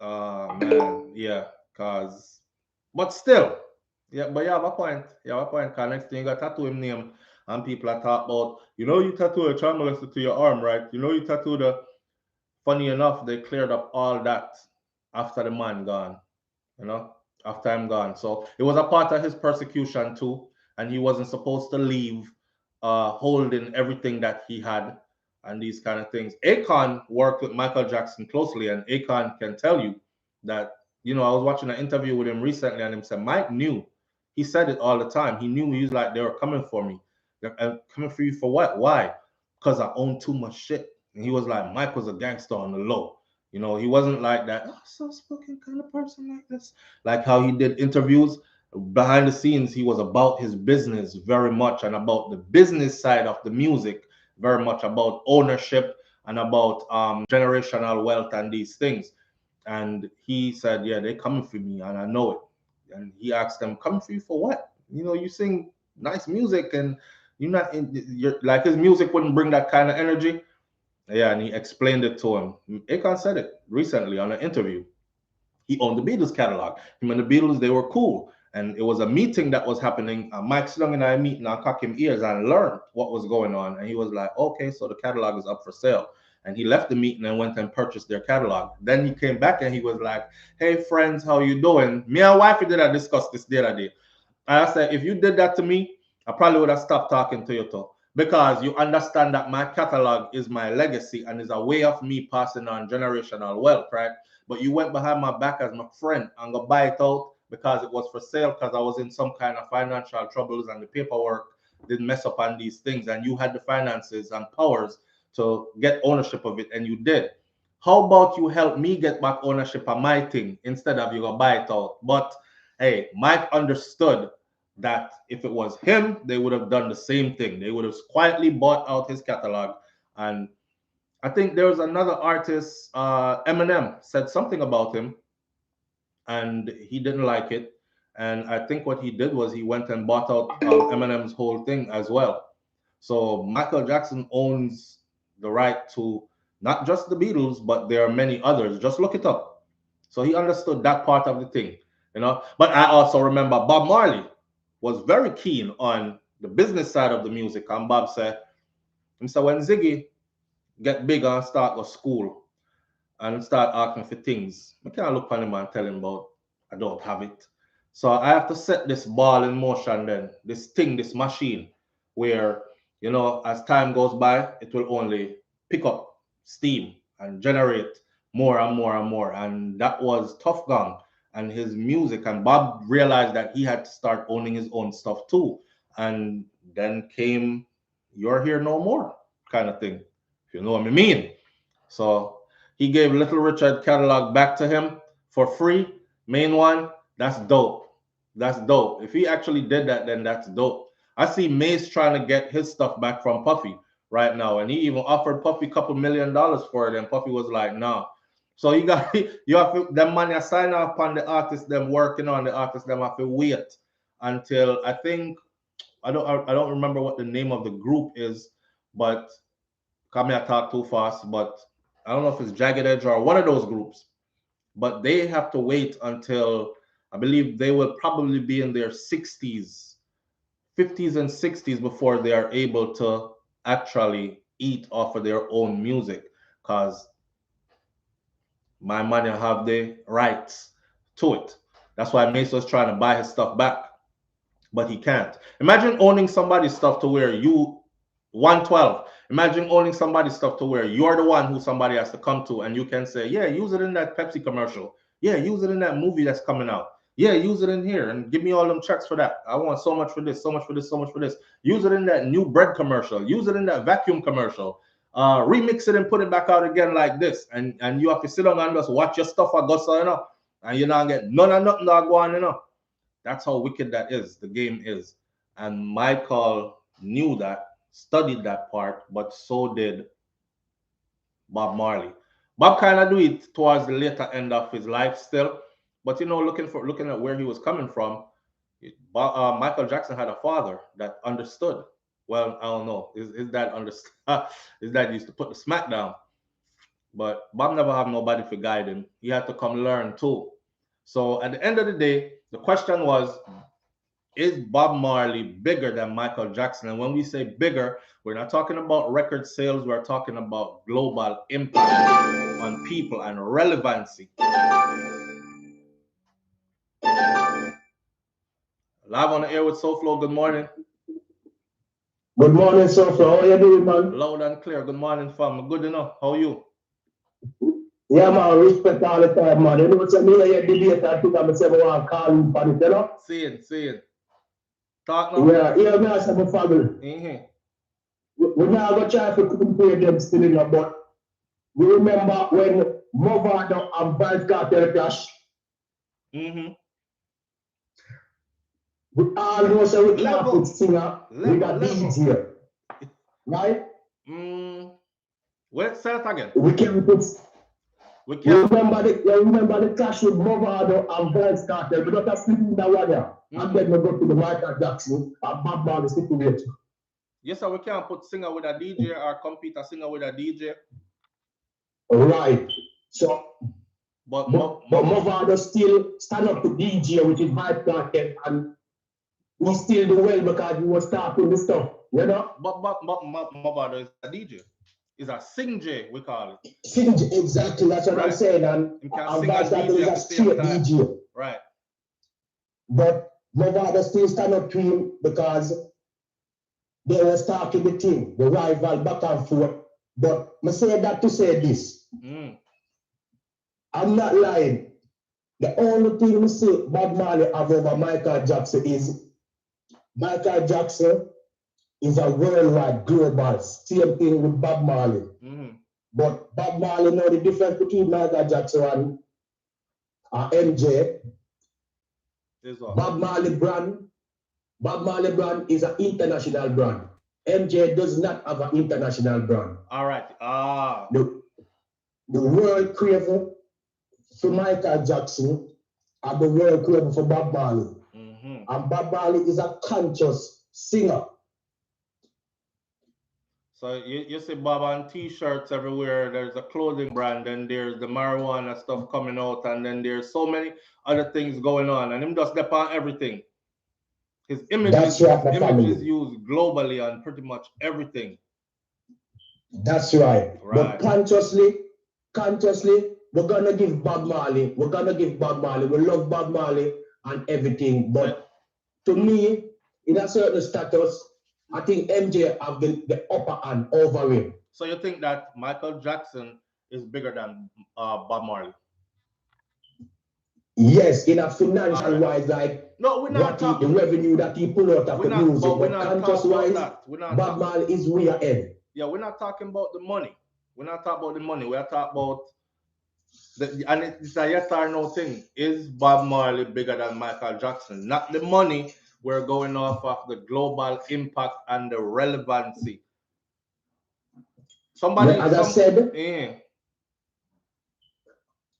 Speaker 1: man, yeah, but still, yeah, but you have a point. You have a point. Cause next thing you got tattoo him name, and people are talking about, you tattoo a child molester to your arm, right? You tattoo the. Funny enough, they cleared up all that after the man gone, after I'm gone. So it was a part of his persecution too, and he wasn't supposed to leave holding everything that he had and these kind of things. Akon worked with Micheal Jackson closely, and Akon can tell you that, I was watching an interview with him recently, and him said Mike knew. He said it all the time. He knew. He was like, they were coming for me. They're coming for you for what? Why? Because I own too much shit. And he was like, Mike was a gangster on the low. He wasn't like that soft-spoken kind of person like this. Like how he did interviews. behind the scenes, he was about his business very much, and about the business side of the music, very much about ownership and about generational wealth and these things. And he said, yeah, they're coming for me, and I know it. And he asked them, coming for you for what? You know, you sing nice music, and you're not like, his music wouldn't bring that kind of energy. Yeah, and he explained it to him. Akon said it recently on an interview. He owned the Beatles catalog. Him and the Beatles, they were cool. And it was a meeting that was happening. Mike Slung and I meeting, I cock him ears and learned what was going on. And he was like, okay, so the catalog is up for sale. And he left the meeting and went and purchased their catalog. Then he came back and he was like, hey, friends, how you doing? Me and wifey did I discuss this the other day. And I said, if you did that to me, I probably would have stopped talking to you too. Because you understand that my catalog is my legacy and is a way of me passing on generational wealth, right? But you went behind my back as my friend and go buy it out because it was for sale, because I was in some kind of financial troubles and the paperwork didn't mess up on these things, and you had the finances and powers to get ownership of it, and you did. How about you help me get back ownership of my thing instead of you go buy it out? But hey, Mike understood that if it was him, they would have done the same thing. They would have quietly bought out his catalog. And I think there was another artist, Eminem, said something about him, and he didn't like it. And I think what he did was he went and bought out Eminem's whole thing as well. So Micheal Jackson owns the right to not just the Beatles, but there are many others. Just look it up. So he understood that part of the thing, you know. But I also remember Bob Marley was very keen on the business side of the music. And Bob said, when Ziggy get bigger and start go school and start asking for things, I can't look on him and tell him about I don't have it. So I have to set this ball in motion then, this thing, this machine, where, you know, as time goes by, it will only pick up steam and generate more and more and more. And that was Tough Gang and his music. And Bob realized that he had to start owning his own stuff too. And then came You're Here No More kind of thing, if you know what I mean. So he gave Little Richard catalog back to him for free. Main one, that's dope. That's dope. If he actually did that, then that's dope. I see Mace trying to get his stuff back from Puffy right now, and he even offered Puffy a couple $1 million for it, and Puffy was like, "No." So you have to, them money sign off on the artist, them working on the artist, them have to wait until I think I don't remember what the name of the group is, but come here, talk too fast, but I don't know if it's Jagged Edge or one of those groups, but they have to wait until I believe they will probably be in their 60s, 50s and 60s before they are able to actually eat off of their own music, because my money have the rights to it. That's why Mace was trying to buy his stuff back, but he can't. Imagine owning somebody's stuff to where you 112. Imagine owning somebody's stuff to where you're the one who somebody has to come to, and you can say, yeah, use it in that Pepsi commercial. Yeah, use it in that movie that's coming out. Yeah, use it in here and give me all them checks for that. I want so much for this, so much for this, so much for this. Use it in that new bread commercial. Use it in that vacuum commercial. Remix it and put it back out again like this. And you have to sit down and just watch your stuff or go so, you know, and you not get none of nothing that go on, you know. That's how wicked that is. The game is. And Micheal knew that, studied that part, but so did Bob Marley. Bob kind of do it towards the later end of his life still, but you know, looking at where he was coming from, Micheal Jackson had a father that understood. Well, I don't know. His dad understood. His dad used to put the smack down, but Bob never had nobody to guide him. He had to come learn too. So at the end of the day, the question was, is Bob Marley bigger than Micheal Jackson? And when we say bigger, we're not talking about record sales. We're talking about global impact on people and relevancy. Live on the air with SouFLo. Good morning.
Speaker 9: Good morning, SouFLo. How are you doing, man?
Speaker 1: Loud and clear. Good morning, fam. Good enough. How are you?
Speaker 9: Yeah, man. Respect all the time, man. You know what I mean? I debate. I think I'm saying I want to call you for it, you know?
Speaker 1: Seeing. Talk now.
Speaker 9: Yeah, me as a family. We now go try to compare them still in the but we remember when Movado and Vibes Cartel clash. We all know so we can't put singer with a DJ. Right?
Speaker 1: Wait, say it again.
Speaker 9: We can't put. We can't. Remember the clash with Movado and Vance Carter. We don't have sleep in the water. And then we go to the Micheal Jackson and Bob Marley stipulate.
Speaker 1: Yes, sir, we can't put singer with a DJ or compete a singer with a DJ.
Speaker 9: Right. So, but Movado still stand up to DJ, which is Micheal Jackson, and he still do well because he was starting the stuff, you know?
Speaker 1: But Movado is a DJ. It's a sing J, we call it.
Speaker 9: Sing J, exactly, that's what I'm saying. And Vance Carter is a straight DJ.
Speaker 1: Right.
Speaker 9: But Movado still stand up to him because they were starting the thing, the rival back and forth. But I say that to say this. I'm not lying. The only thing we see Bob Marley have over Micheal Jackson is Micheal Jackson is a worldwide global. Same thing with Bob Marley. But Bob Marley know the difference between Micheal Jackson and MJ. Bob Marley brand is an international brand. MJ does not have an international brand.
Speaker 1: All right.
Speaker 9: The world craver for Micheal Jackson and the world craver for Bob Marley. And Bob Marley is a conscious singer.
Speaker 1: So you see Bob on t-shirts everywhere. There's a clothing brand, and there's the marijuana stuff coming out, and then there's so many other things going on, and him just depend on everything. His image is used globally on pretty much everything.
Speaker 9: That's right. But consciously, we're gonna give Bob Marley. We love Bob Marley and everything. But to me, in a certain status, I think MJ have the upper hand over him.
Speaker 1: So you think that Micheal Jackson is bigger than Bob Marley?
Speaker 9: Yes, in a financial wise, like the revenue that he pull out of the music, but conscious wise, Bob Marley is way ahead.
Speaker 1: Yeah, we're not talking about the money. We're not talking about the money. We're talking about and it's a yes or no thing. Is Bob Marley bigger than Micheal Jackson? Not the money. We're going off of the global impact and the relevancy.
Speaker 9: I said,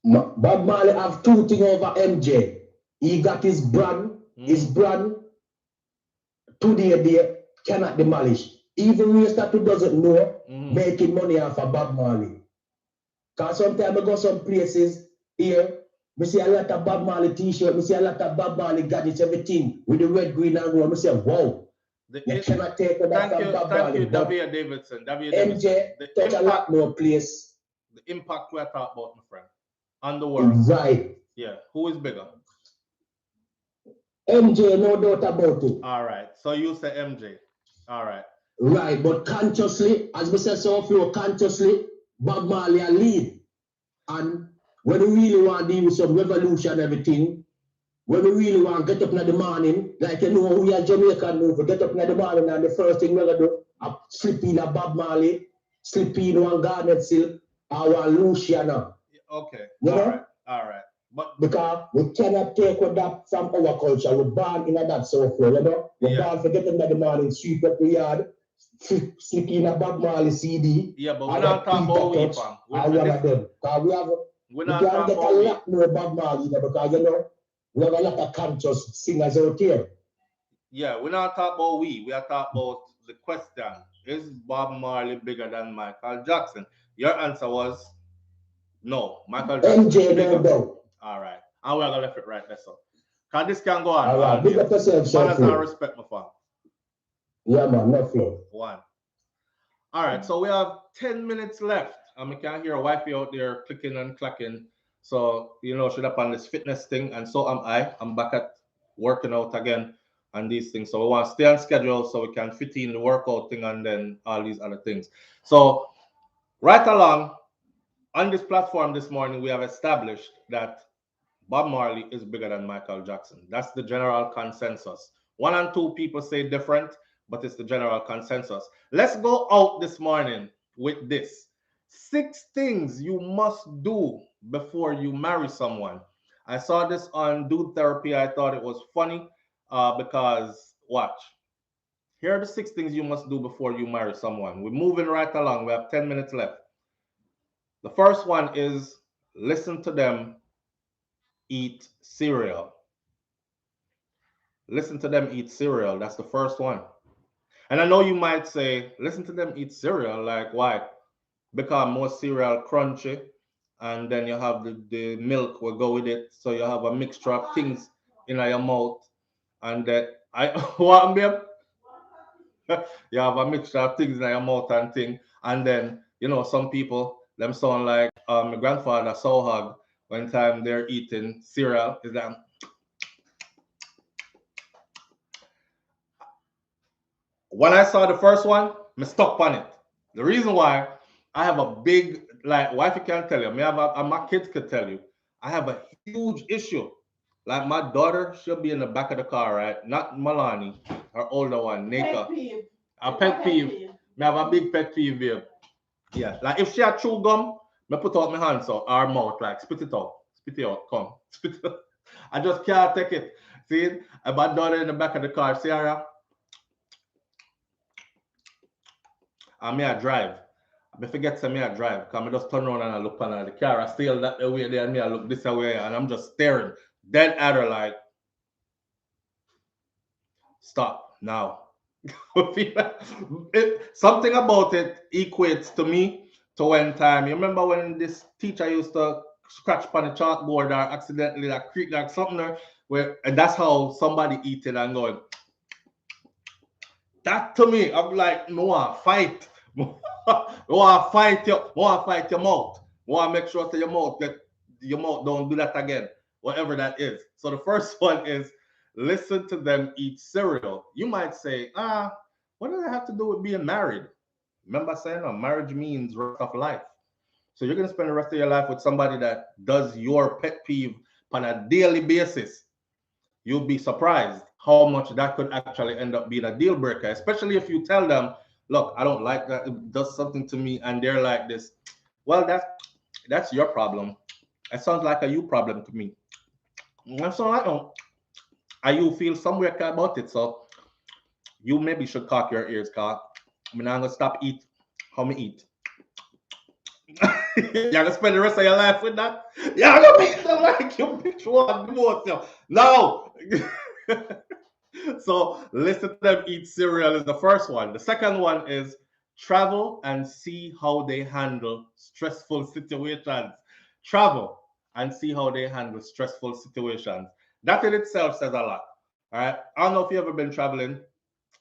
Speaker 9: Bob Marley have two things over MJ. He got his brand. His brand today they cannot demolish. Even we start who doesn't know making money off of Bob Marley. Because sometimes I go some places here, we see a lot of Bob Marley t-shirt, we see a lot of Bob Marley gadgets, everything with the red, green, and gold. We say, wow. You cannot take that from Bob Marley.
Speaker 1: Thank you, Davidson.
Speaker 9: MJ touch a lot more place.
Speaker 1: The impact we're talking about, my friend, on the world.
Speaker 9: Right.
Speaker 1: Yeah. Who is bigger?
Speaker 9: MJ, no doubt about it.
Speaker 1: All right. So you say MJ. All right.
Speaker 9: Right, but consciously, as we said, SouFLo, consciously, Bob Marley a lead. And when we really want to deal with some revolution and everything, when we really want to get up in the morning, like you know, we are Jamaican move, we get up in the morning and the first thing we're going to do, slip in a Bob Marley, slip in one Garnet Silk, or one Luciana.
Speaker 1: Okay,
Speaker 9: you
Speaker 1: know? All right.
Speaker 9: But because we cannot take that from our culture, we're born in that SouFLo, you know? We're born for getting in the morning, sweep up the yard, stick in a Bob Marley CD.
Speaker 1: Yeah, but we're not talking about we, fam.
Speaker 9: We can get a lot more Bob Marley because, you know, we have a lot of conscious singers out here.
Speaker 1: Yeah, we're not talking about we. We are talking about the question. Is Bob Marley bigger than Micheal Jackson? Your answer was no. Micheal Jackson
Speaker 9: MJ is bigger. No.
Speaker 1: All right. And we're going to left it right there, so. Because this can go on.
Speaker 9: All right, big up yourself,
Speaker 1: Manners and respect, my fam.
Speaker 9: Yeah, man, nothing.
Speaker 1: One. All right, so we have 10 minutes left. And we can hear a wifey out there clicking and clacking. So, you know, she's up on this fitness thing, and so am I. I'm back at working out again and these things. So we want to stay on schedule so we can fit in the workout thing and then all these other things. So right along on this platform this morning, we have established that Bob Marley is bigger than Micheal Jackson. That's the general consensus. 1 and 2 people say different, but it's the general consensus. Let's go out this morning with this. 6 things you must do before you marry someone. I saw this on Dude Therapy. I thought it was funny. because watch. Here are the 6 things you must do before you marry someone. We're moving right along. We have 10 minutes left. The first one is listen to them eat cereal. Listen to them eat cereal. That's the first one. And I know you might say, listen to them eat cereal. Like, why? Because more cereal crunchy, and then you have the milk will go with it. So you have a mixture of things in your mouth. And that I what babe? You have a mixture of things in your mouth and thing. And then, some people, them sound like my grandfather saw hug when time they're eating cereal. Is that when I saw the first one, I stuck on it. The reason why I have a big, like, wife can tell you, my kids could tell you, I have a huge issue. Like my daughter, she'll be in the back of the car, right? Not Malani, her older one, Nika. A pet peeve. I have a big pet peeve here. Yeah, like if she had chew gum, I put out my hands out, our mouth, like spit it out, come, spit it out. I just can't take it. See, my daughter in the back of the car, Sarah. And me I drive. I forget to me I drive. Because I just turn around and I look on the car. I still that way there and me I look this way and I'm just staring dead at her like, stop now. Something about it equates to me to when time. You remember when this teacher used to scratch on the chalkboard or accidentally like creak like something there, and that's how somebody eat it and going. That to me, I'm like, no, fight. Fight your mouth. Make sure that your mouth don't do that again. Whatever that is. So the first one is listen to them eat cereal. You might say, what does that have to do with being married? Remember saying marriage means rest of life. So you're gonna spend the rest of your life with somebody that does your pet peeve on a daily basis. You'll be surprised how much that could actually end up being a deal breaker, especially if you tell them, look, I don't like that, it does something to me, and they're like this. Well, that's your problem. It sounds like a you problem to me. And so I don't. And you feel somewhere about it, so you maybe should cock your ears, cause I'm not gonna stop eat how me eat. You're gonna spend the rest of your life with that? Yeah, I'm gonna make them like you bitch one more. No. So listen to them eat cereal is the first one. The second one is travel and see how they handle stressful situations. Travel and see how they handle stressful situations. That in itself says a lot. All right. I don't know if you've ever been traveling.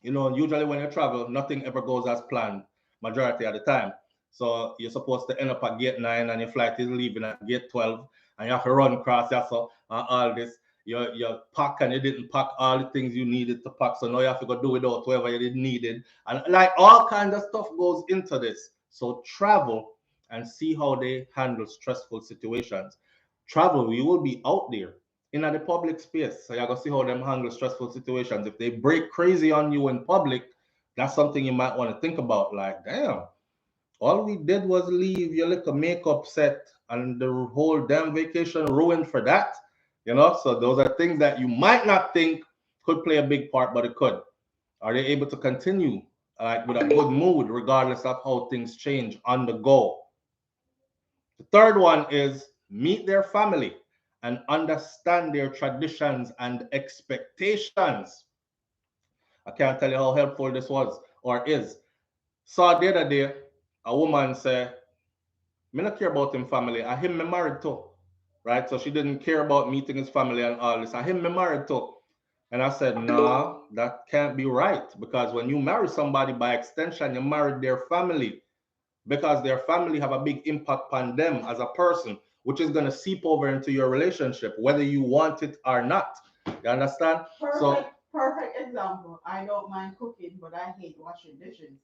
Speaker 1: Usually when you travel, nothing ever goes as planned majority of the time. So you're supposed to end up at gate 9 and your flight is leaving at gate 12 and you have to run across so all this. You pack and you didn't pack all the things you needed to pack. So now you have to go do without whatever you didn't needed. And like all kinds of stuff goes into this. So travel and see how they handle stressful situations. Travel, you will be out there in the public space. So you're going to see how them handle stressful situations. If they break crazy on you in public, that's something you might want to think about. Like, damn, all we did was leave your little makeup set and the whole damn vacation ruined for that. So those are things that you might not think could play a big part, but it could. Are they able to continue like with a good mood regardless of how things change on the go? The third one is meet their family and understand their traditions and expectations. I can't tell you how helpful this was or is. Saw the other day a woman say, me not care about him family. I him me married to. Right? So she didn't care about meeting his family and all this. I him me married to. And I said, nah, that can't be right. Because when you marry somebody, by extension, you married their family. Because their family have a big impact on them as a person, which is going to seep over into your relationship, whether you want it or not. You understand?
Speaker 10: Perfect example. I don't mind cooking, but I hate washing dishes.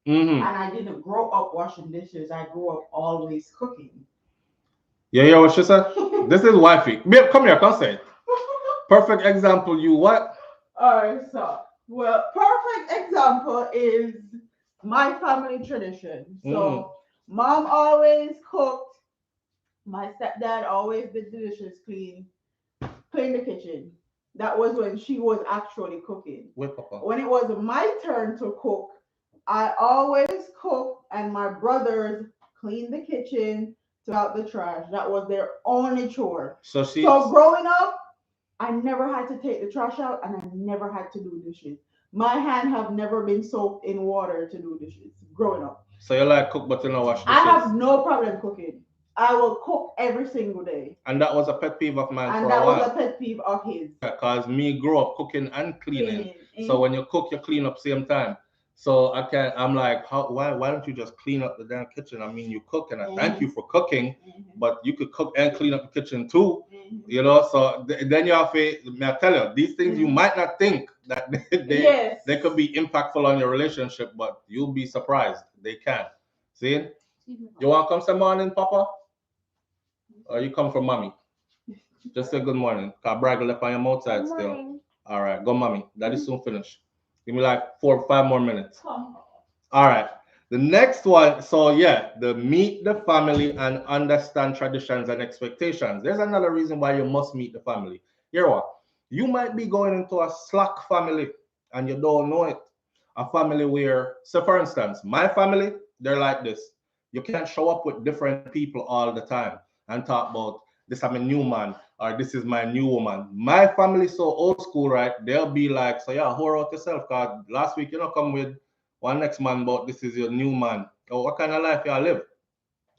Speaker 1: Mm-hmm.
Speaker 10: And I didn't grow up washing dishes. I grew up always cooking.
Speaker 1: Yeah, hear what she said? This is wifey. Babe, come here, come say it. Perfect example, you what?
Speaker 10: Alright, so, perfect example is my family tradition. So, mom always cooked. My stepdad always did the dishes clean the kitchen. that was when she was actually cooking.
Speaker 1: With Papa.
Speaker 10: When it was my turn to cook, I always cook and my brothers clean the kitchen, took out the trash. That was their only chore. So growing up, I never had to take the trash out and I never had to do dishes. My hand have never been soaked in water to do dishes growing up.
Speaker 1: So you like cook but you don't wash dishes?
Speaker 10: I have no problem cooking. I will cook every single day.
Speaker 1: And that was a pet peeve of mine
Speaker 10: and
Speaker 1: for a while.
Speaker 10: And that was a pet peeve of his.
Speaker 1: Because me grew up cooking and cleaning. So when you cook, you clean up same time. So I'm like, why don't you just clean up the damn kitchen? I mean, you cook and I thank you for cooking, but you could cook and clean up the kitchen too. You know, so then you have to, I tell you, these things you might not think that they could be impactful on your relationship, but you'll be surprised. They can. See? You want to come some morning, Papa? Or you come from mommy? Just say good morning. Cause brag left on your mouth side still. All right, go mommy. Daddy's soon finished. Give me like 4 or 5 more minutes. All right. The next one. So yeah, the meet the family and understand traditions and expectations. There's another reason why you must meet the family. Here what? You might be going into a slack family and you don't know it. A family where, so for instance, my family, they're like this. You can't show up with different people all the time and talk about this I'm a new man or this is my new woman. My family so old school, right? They'll be like, so yeah, whore out yourself, cause last week you know come with one next man, but this is your new man. Oh, what kind of life you live?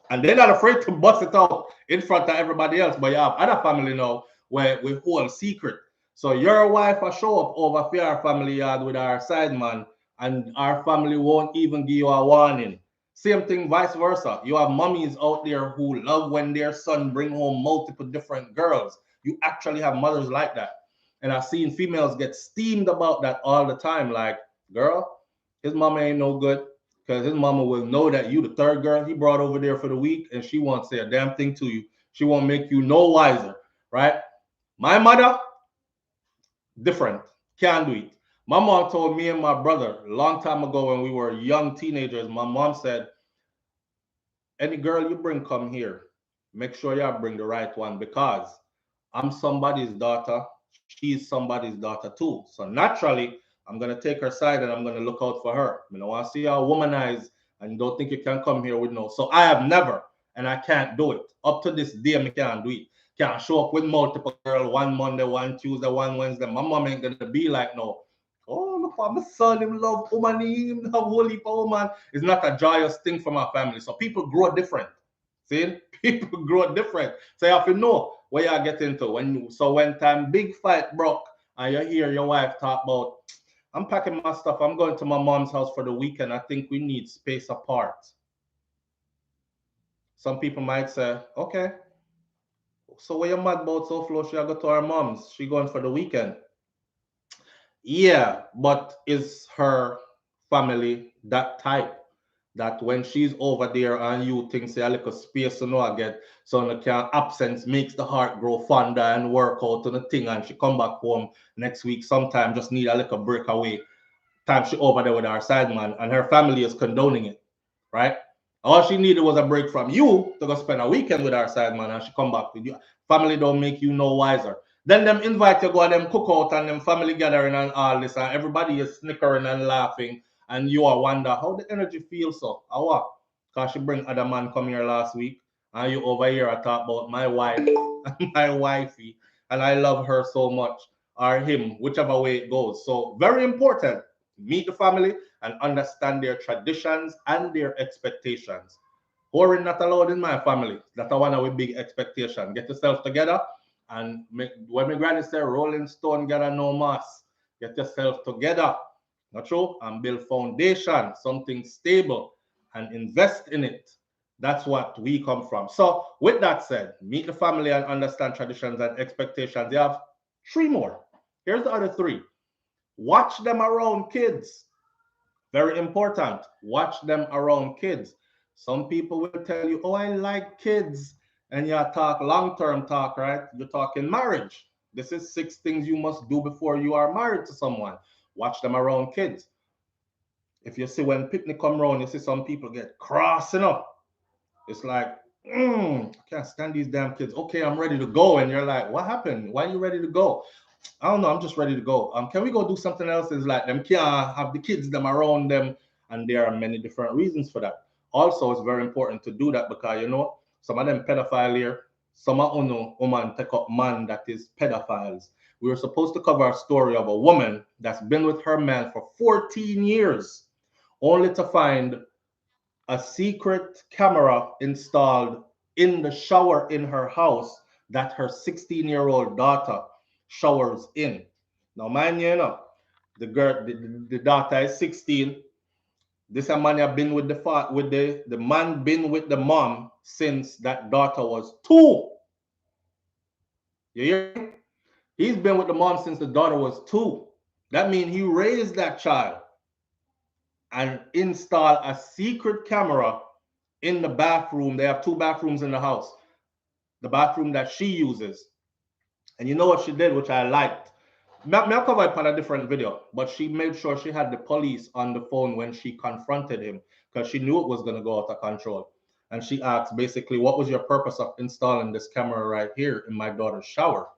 Speaker 1: And they're not afraid to bust it out in front of everybody else. But you have other family now where we hold secret. So your wife will show up over for our family yard with our side man, and our family won't even give you a warning. Same thing, vice versa. You have mummies out there who love when their son bring home multiple different girls. You actually have mothers like that. And I've seen females get steamed about that all the time. Like, girl, his mama ain't no good. Because his mama will know that you the third girl he brought over there for the week, and she won't say a damn thing to you. She won't make you no wiser, right? My mother, different. Can't do it. My mom told me and my brother a long time ago when we were young teenagers, my mom said, any girl you bring come here, make sure you bring the right one because I'm somebody's daughter. She's somebody's daughter too. So naturally, I'm going to take her side and I'm going to look out for her. I want to see her womanize and don't think you can come here with no. So I have never, and I can't do it. Up to this day, I can't do it. Can't show up with multiple girls, one Monday, one Tuesday, one Wednesday. My mom ain't going to be like, no, oh, look for my son, him love woman, him love holy for woman. It's not a joyous thing for my family. So people grow different. See? People grow different. So you have to know what you get into. When time big fight broke and you hear your wife talk about, I'm packing my stuff, I'm going to my mom's house for the weekend, I think we need space apart. Some people might say, okay, so where you mad about SouFLo? She go to her mom's. She going for the weekend. Yeah, but is her family that type that when she's over there and you think say a little space to know I get, so no can absence makes the heart grow fonder and work out on the thing, and she come back home next week sometime just need a little breakaway time she over there with her side man and her family is condoning it, right? All she needed was a break from you to go spend a weekend with her side man and she come back with you. Family don't make you no wiser. Then them invite you go and them cook out and them family gathering and all this and everybody is snickering and laughing and you are wonder how the energy feels so. Or what? Because she bring other man come here last week and you over here I talk about my wife and my wifey and I love her so much or him, whichever way it goes. So very important. Meet the family and understand their traditions and their expectations. Whoring not allowed in my family. That's one of our big expectation. Get yourself together and make, when my granny say rolling stone gather no mass. Get yourself together. Not true? And build foundation, something stable, and invest in it. That's what we come from. So with that said, meet the family and understand traditions and expectations. They have 3 more. Here's the other 3. Watch them around kids. Very important. Watch them around kids. Some people will tell you, oh, I like kids. And you talk long-term talk, right? You're talking marriage. This is 6 things you must do before you are married to someone. Watch them around kids. If you see when picnic come around, you see some people get cross enough. It's like, I can't stand these damn kids. Okay, I'm ready to go. And you're like, what happened? Why are you ready to go? I don't know, I'm just ready to go. Can we go do something else? It's like them can't have the kids them around them, and there are many different reasons for that. Also, it's very important to do that because some of them pedophile here, some of woman take up man that is pedophiles. We were supposed to cover a story of a woman that's been with her man for 14 years, only to find a secret camera installed in the shower in her house that her 16-year-old daughter showers in. Now, mind you, the girl, the daughter is 16. This man have been with the man been with the mom since that daughter was 2. You hear me? He's been with the mom since the daughter was 2. That means he raised that child and installed a secret camera in the bathroom. They have 2 bathrooms in the house. The bathroom that she uses. And you know what she did, which I liked? I'll cover it on a different video, but she made sure she had the police on the phone when she confronted him because she knew it was going to go out of control. And she asked basically, what was your purpose of installing this camera right here in my daughter's shower?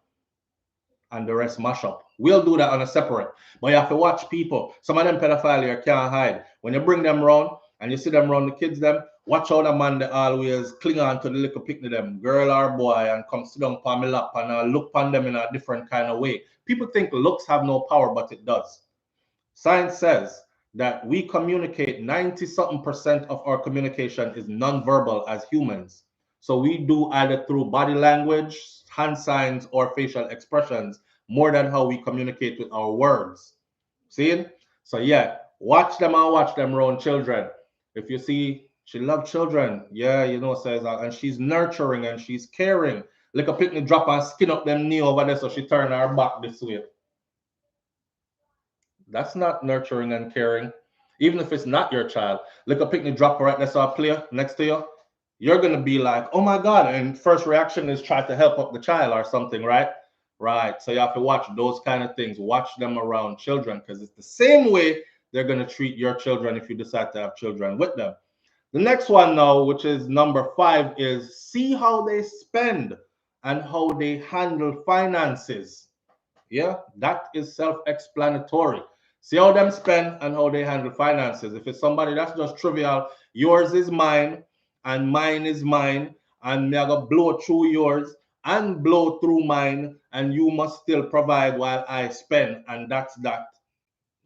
Speaker 1: And the rest mash up. We'll do that on a separate. But you have to watch people. Some of them pedophilia can't hide. When you bring them around and you see them around the kids, them watch out a man that always cling on to the little picnic them, girl or boy, and come sit down on my lap and look on them in a different kind of way. People think looks have no power, but it does. Science says that we communicate 90-something% of our communication is nonverbal as humans. So we do either through body language, hand signs, or facial expressions more than how we communicate with our words. See? So yeah, watch them around children. If you see she loves children, yeah, says that, and she's nurturing and she's caring. Like a picnic drop her skin up them knee over there so she turn her back this way. That's not nurturing and caring. Even if it's not your child. Like a picnic drop right there so I play next to you. You're going to be like, oh my God. And first reaction is try to help up the child or something, right? Right. So you have to watch those kind of things. Watch them around children because it's the same way they're going to treat your children if you decide to have children with them. The next one now, which is number 5, is see how they spend and how they handle finances. Yeah, that is self-explanatory. See how them spend and how they handle finances. If it's somebody that's just trivial, yours is mine and mine is mine, and me I go blow through yours and blow through mine, and you must still provide while I spend, and that's that.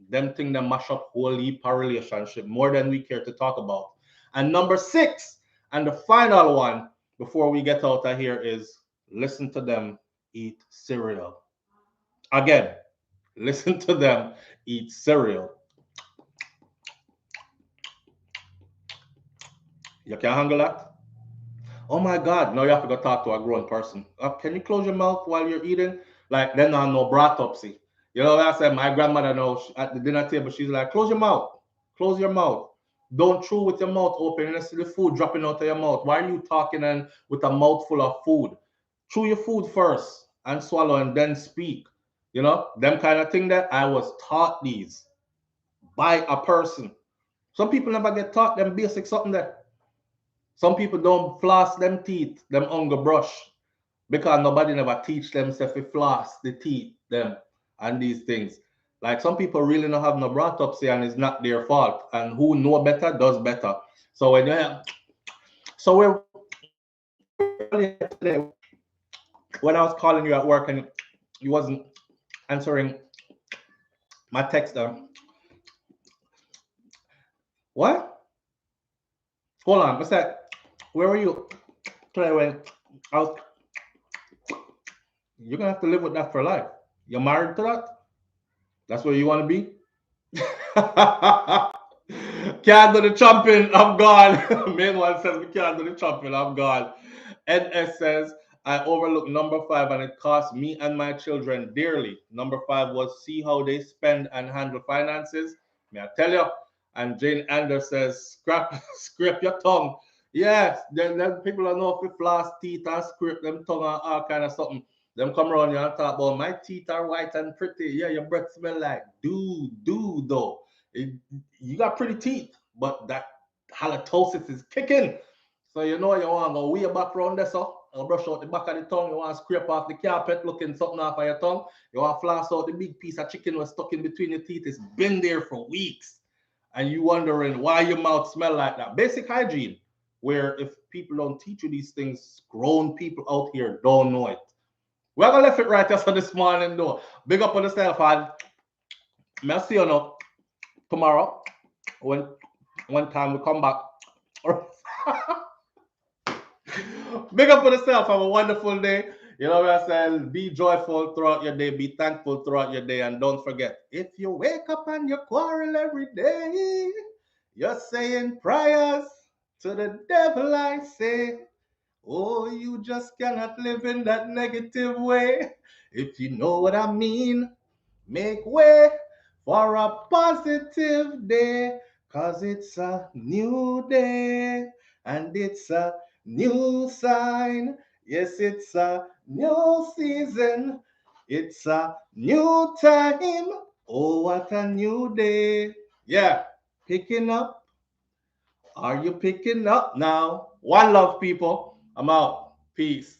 Speaker 1: Them thing that mash up whole heap of relationship more than we care to talk about. And number 6, and the final one before we get out of here, is listen to them eat cereal. Again, listen to them eat cereal. You can't handle that? Oh my God, now you have to go talk to a grown person. Can you close your mouth while you're eating? Like, then I no bratopsy. You know what I said? My grandmother knows at the dinner table, she's like, close your mouth. Close your mouth. Don't chew with your mouth open and see the food dropping out of your mouth. Why are you talking and with a mouthful of food? Chew your food first and swallow and then speak. Them kind of thing that I was taught these by a person. Some people never get taught them basic something there. Some people don't floss them teeth, them hunger brush, because nobody never teach them to floss the teeth, them, and these things. Like some people really don't have no bratopsy and it's not their fault. And who know better does better. So when you have, so we're when I was calling you at work and you wasn't answering my text, what? Hold on, what's that? Where were you? When I was, you're gonna have to live with that for life. You're married to that? That's where you want to be? Can't do the chopping, I'm gone. Main one says we can't do the chopping, I'm gone. NS says, I overlooked number 5 and it cost me and my children dearly. Number 5 was see how they spend and handle finances. May I tell you? And Jane Anders says, scrape your tongue. Yes, then people don't know if we floss teeth and scrape them tongue and all kind of something. Them come around you and talk about my teeth are white and pretty. Yeah, your breath smell like dude though. You got pretty teeth, but that halitosis is kicking. So you want to go way back around there, so You brush out the back of the tongue. You want to scrape off the carpet, looking something off of your tongue. You want to floss out the big piece of chicken was stuck in between your teeth. It's been there for weeks. And you wondering why your mouth smell like that. Basic hygiene, where if people don't teach you these things, grown people out here don't know it. We're going to left it right there for this morning, though. Big up on yourself, and I'll see you now tomorrow when time we come back. Big up on yourself. Have a wonderful day. You know what I'm saying? Be joyful throughout your day. Be thankful throughout your day. And don't forget, if you wake up and you quarrel every day, you're saying prayers to the devil, I say. Oh, you just cannot live in that negative way. If you know what I mean, make way for a positive day. 'Cause it's a new day and it's a new sign. Yes, it's a new season. It's a new time. Oh, what a new day. Yeah, picking up. Are you picking up now? One love, people. I'm out. Peace.